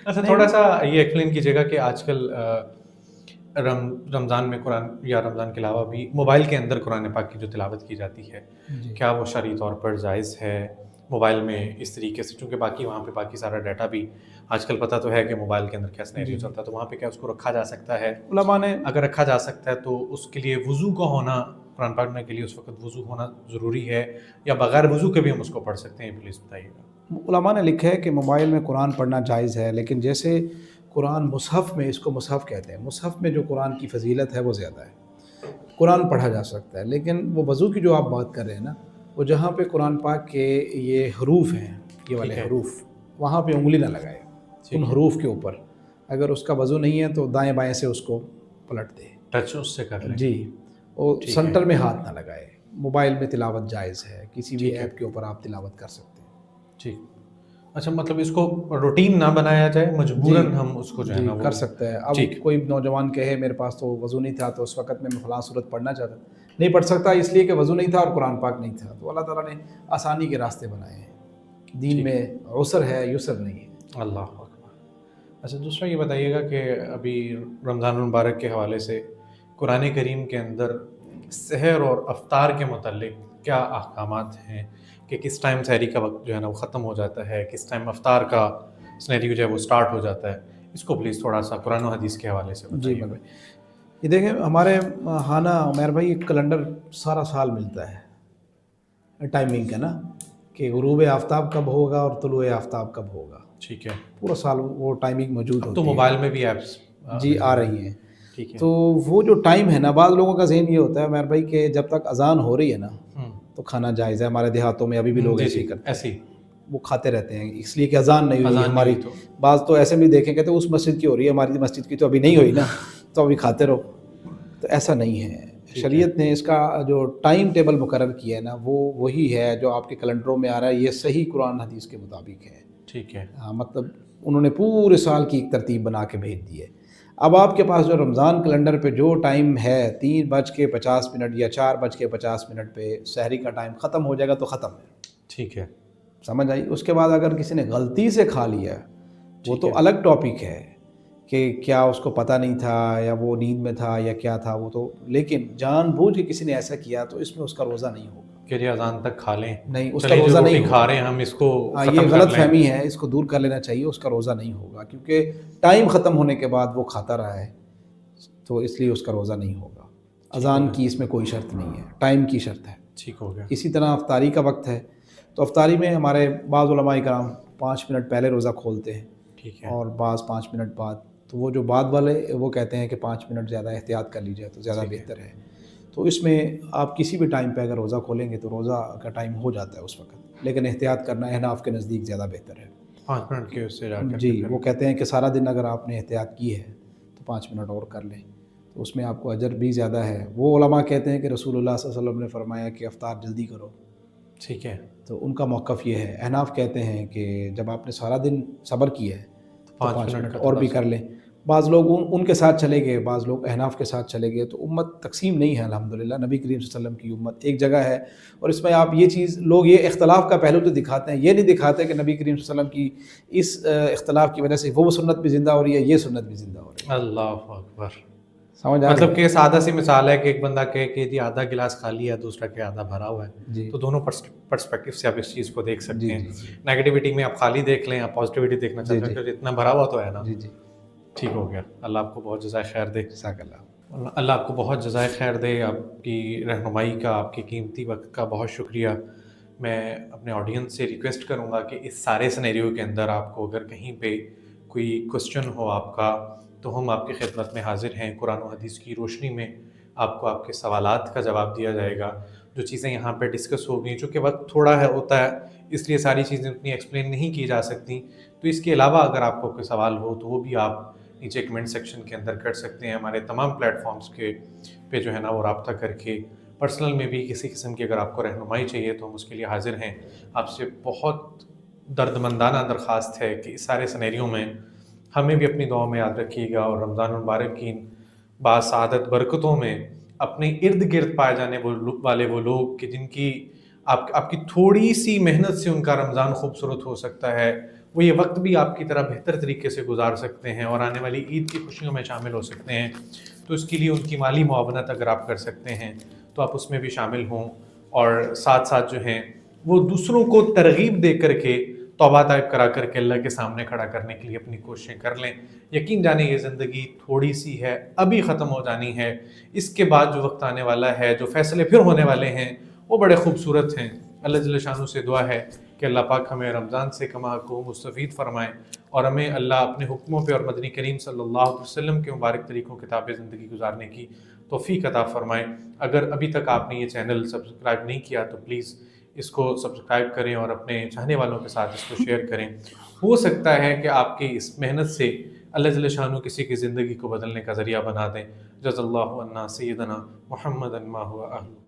اچھا تھوڑا سا یہ ایکسپلین کیجیے گا کہ آج کل رمضان میں قرآن یا رمضان کے علاوہ بھی موبائل کے اندر قرآن پاک کی جو تلاوت کی جاتی ہے کیا وہ شرعی طور پر جائز ہے موبائل میں اس طریقے سے، چونکہ باقی وہاں پہ باقی سارا ڈیٹا بھی آج کل پتہ تو ہے کہ موبائل کے اندر کیا سینیریو چلتا ہے، تو وہاں پہ کیا اس کو رکھا جا سکتا ہے؟ علماء نے اگر رکھا جا سکتا ہے تو اس کے لیے وضو کا ہونا، قرآن پڑھنے کے لیے اس وقت وضو ہونا ضروری ہے یا بغیر وضو کے بھی ہم اس کو پڑھ سکتے ہیں؟ پلیز بتائیے گا. علماء نے لکھا ہے کہ موبائل میں قرآن پڑھنا جائز ہے، لیکن جیسے قرآن مصحف میں، اس کو مصحف کہتے ہیں، مصحف میں جو قرآن کی فضیلت ہے وہ زیادہ ہے. قرآن پڑھا جا سکتا ہے، لیکن وہ وضو کی جو آپ بات کر رہے ہیں نا، وہ جہاں پہ قرآن پاک کے یہ حروف ہیں، یہ والے حروف، وہاں پہ انگلی نہ لگائے ان حروف کے اوپر. اگر اس کا وضو نہیں ہے تو دائیں بائیں سے اس کو پلٹ دے، ٹچ اس سے کر لیں. جی. اور سنٹر میں ہاتھ نہ لگائے. موبائل میں تلاوت جائز ہے، کسی بھی ایپ کے اوپر آپ تلاوت کر سکتے ہیں. ٹھیک. اچھا مطلب اس کو روٹین نہ بنایا جائے، مجبوراً ہم اس کو جو ہے نا کر سکتے ہیں. اب کوئی نوجوان کہے میرے پاس تو وضو نہیں تھا تو اس وقت میں فلاں صورت پڑھنا چاہتا، نہیں پڑھ سکتا اس لیے کہ وضو نہیں تھا اور قرآن پاک نہیں تھا. تو اللہ تعالیٰ نے آسانی کے راستے بنائے ہیں. دین میں عسر ہے، یسر نہیں ہے. اللہ اکبر. اچھا دوسرا یہ بتائیے گا کہ ابھی رمضان المبارک کے حوالے سے قرآن کریم کے اندر سحر اور افطار کے متعلق کیا احکامات ہیں کہ کس ٹائم سحری کا وقت جو ہے نا وہ ختم ہو جاتا ہے، کس ٹائم افطار کا سینیریو جو ہے وہ سٹارٹ ہو جاتا ہے؟ اس کو پلیز تھوڑا سا قرآن و حدیث کے حوالے سے بتائیے. جی بھائی، یہ دیکھیں ہمارے خانہ عمیر بھائی ایک کیلنڈر سارا سال ملتا ہے ٹائمنگ کا نا، کہ غروب آفتاب کب ہوگا اور طلوع آفتاب کب ہوگا. ٹھیک ہے. پورا سال وہ ٹائمنگ موجود ہوتی ہے. تو موبائل میں بھی ایپس جی آ رہی ہیں. ٹھیک ہے. تو وہ جو ٹائم ہے نا، بعض لوگوں کا ذہن یہ ہوتا ہے عمیر بھائی کہ جب تک اذان ہو رہی ہے نا تو کھانا جائز ہے. ہمارے دیہاتوں میں ابھی بھی لوگ ایسے ہی کرتے ہیں، ایسے وہ کھاتے رہتے ہیں اس لیے کہ اذان نہیں ہوئی ہماری. بعض تو ایسے بھی دیکھیں کہتے اس مسجد کی ہو رہی ہے، ہماری مسجد کی تو ابھی نہیں ہوئی نا، تو ابھی کھاتے رہو. تو ایسا نہیں ہے. شریعت نے اس کا جو ٹائم ٹیبل مقرر کیا ہے نا، وہ وہی ہے جو آپ کے کیلنڈروں میں آ رہا ہے. یہ صحیح قرآن حدیث کے مطابق ہے. ٹھیک ہے. مطلب انہوں نے پورے سال کی ایک ترتیب بنا کے بھیج دی ہے. اب آپ کے پاس جو رمضان کیلنڈر پہ جو ٹائم ہے 3:50 یا 4:50 پہ سحری کا ٹائم ختم ہو جائے گا تو ختم ہے. ٹھیک ہے. سمجھ آئی. اس کے بعد اگر کسی نے غلطی سے کھا لیا وہ تو الگ ٹاپک ہے کہ کیا اس کو پتہ نہیں تھا یا وہ نیند میں تھا یا کیا تھا وہ تو، لیکن جان بوجھ کے کسی نے ایسا کیا تو اس میں اس کا روزہ نہیں ہوگا کہ جی اذان تک کھا لیں. نہیں، اس کا روزہ نہیں کھا رہے ہیں ہم اس کو یہ غلط فہمی ہے، اس کو دور کر لینا چاہیے. اس کا روزہ نہیں ہوگا کیونکہ ٹائم ختم ہونے کے بعد وہ کھاتا رہا ہے، تو اس لیے اس کا روزہ نہیں ہوگا. اذان کی اس میں کوئی شرط نہیں ہے، ٹائم کی شرط ہے. ٹھیک ہو گیا. اسی طرح افطاری کا وقت ہے تو افطاری میں ہمارے بعض علماء کرام 5 منٹ پہلے روزہ کھولتے ہیں. ٹھیک ہے. اور بعض 5 منٹ بعد. تو وہ جو بعد والے وہ کہتے ہیں کہ 5 منٹ زیادہ احتیاط کر لیجیے تو زیادہ بہتر ہے. تو اس میں آپ کسی بھی ٹائم پہ اگر روزہ کھولیں گے تو روزہ کا ٹائم ہو جاتا ہے اس وقت، لیکن احتیاط کرنا احناف کے نزدیک زیادہ بہتر ہے. 5 منٹ کے اس سے جا کر جی وہ کہتے ہیں کہ سارا دن اگر آپ نے احتیاط کی ہے تو 5 منٹ اور کر لیں تو اس میں آپ کو اجر بھی زیادہ ہے. وہ علماء کہتے ہیں کہ رسول اللہ صلی اللہ علیہ وسلم نے فرمایا کہ افطار جلدی کرو. ٹھیک ہے. تو ان کا موقف یہ ہے. احناف کہتے ہیں کہ جب آپ نے سارا دن صبر کیا ہے تو 5 منٹ اور بھی کر لیں. بعض لوگ ان کے ساتھ چلے گئے، بعض لوگ احناف کے ساتھ چلے گئے. تو امت تقسیم نہیں ہے الحمدللہ. نبی کریم صلی اللہ علیہ وسلم کی امت ایک جگہ ہے. اور اس میں آپ یہ چیز لوگ یہ اختلاف کا پہلو تو دکھاتے ہیں، یہ نہیں دکھاتے کہ نبی کریم صلی اللہ علیہ وسلم کی اس اختلاف کی وجہ سے وہ سنت بھی زندہ ہو رہی ہے، یہ سنت بھی زندہ ہو رہی ہے. اللہ اکبر. سمجھ مطلب کہ سادہ سی مثال ہے کہ ایک بندہ کہے کہ جی آدھا گلاس خالی ہے، دوسرا کہ آدھا بھرا ہوا ہے. تو دونوں پرسپیکٹیو سے آپ اس چیز کو دیکھ سکتے ہیں. نیگیٹیوٹی میں آپ خالی دیکھ لیں، آپ پازیٹیوٹی دیکھنا چاہتے ہیں کہ اتنا بھرا ہوا تو ہے نا. ٹھیک ہو گیا. اللہ آپ کو بہت جزائے خیر دے. اللہ آپ کو بہت جزائے خیر دے. آپ کی رہنمائی کا، آپ کے قیمتی وقت کا بہت شکریہ میں اپنے آڈینس سے ریکویسٹ کروں گا کہ اس سارے سنیریو کے اندر آپ کو اگر کہیں پہ کوئی کوسچن ہو آپ کا تو ہم آپ کی خدمت میں حاضر ہیں. قرآن و حدیث کی روشنی میں آپ کو آپ کے سوالات کا جواب دیا جائے گا. جو چیزیں یہاں پہ ڈسکس ہو گئی، چونکہ وقت تھوڑا ہے ہوتا ہے اس لیے ساری چیزیں اتنی ایکسپلین نہیں کی جا سکتی، تو اس کے علاوہ اگر آپ کو کوئی سوال ہو تو وہ بھی آپ نیچے کمنٹ سیکشن کے اندر کر سکتے ہیں. ہمارے تمام پلیٹ فارمز کے پہ جو ہے نا وہ رابطہ کر کے پرسنل میں بھی کسی قسم کی اگر آپ کو رہنمائی چاہیے تو ہم اس کے لیے حاضر ہیں. آپ سے بہت دردمندانہ درخواست ہے کہ اس سارے سنیریوں میں ہمیں بھی اپنی دعاؤں میں یاد رکھیے گا، اور رمضان المبارک کی باسعادت برکتوں میں اپنے ارد گرد پائے جانے والے وہ لوگ کہ جن کی آپ کی تھوڑی سی محنت سے ان کا رمضان خوبصورت ہو سکتا ہے، وہ یہ وقت بھی آپ کی طرح بہتر طریقے سے گزار سکتے ہیں اور آنے والی عید کی خوشیوں میں شامل ہو سکتے ہیں. تو اس کے لیے ان کی مالی معاونت اگر آپ کر سکتے ہیں تو آپ اس میں بھی شامل ہوں، اور ساتھ ساتھ جو ہیں وہ دوسروں کو ترغیب دے کر کے توبہ طائب کرا کر کے اللہ کے سامنے کھڑا کرنے کے لیے اپنی کوششیں کر لیں. یقین جانیں یہ زندگی تھوڑی سی ہے، ابھی ختم ہو جانی ہے. اس کے بعد جو وقت آنے والا ہے، جو فیصلے پھر ہونے والے ہیں، وہ بڑے خوبصورت ہیں. اللہ جل شانہ سے دعا ہے کہ اللہ پاک ہمیں رمضان سے کما کو مستفید فرمائیں، اور ہمیں اللہ اپنے حکموں پہ اور مدنی کریم صلی اللہ علیہ وسلم کے مبارک طریقوں کے تابع زندگی گزارنے کی توفیق عطا فرمائیں. اگر ابھی تک آپ نے یہ چینل سبسکرائب نہیں کیا تو پلیز اس کو سبسکرائب کریں اور اپنے چاہنے والوں کے ساتھ اس کو شیئر کریں. ہو سکتا ہے کہ آپ کی اس محنت سے اللہ جل شانہ کسی کی زندگی کو بدلنے کا ذریعہ بنا دیں. جزا اللہ عنا سیدنا محمد ما هو اہل.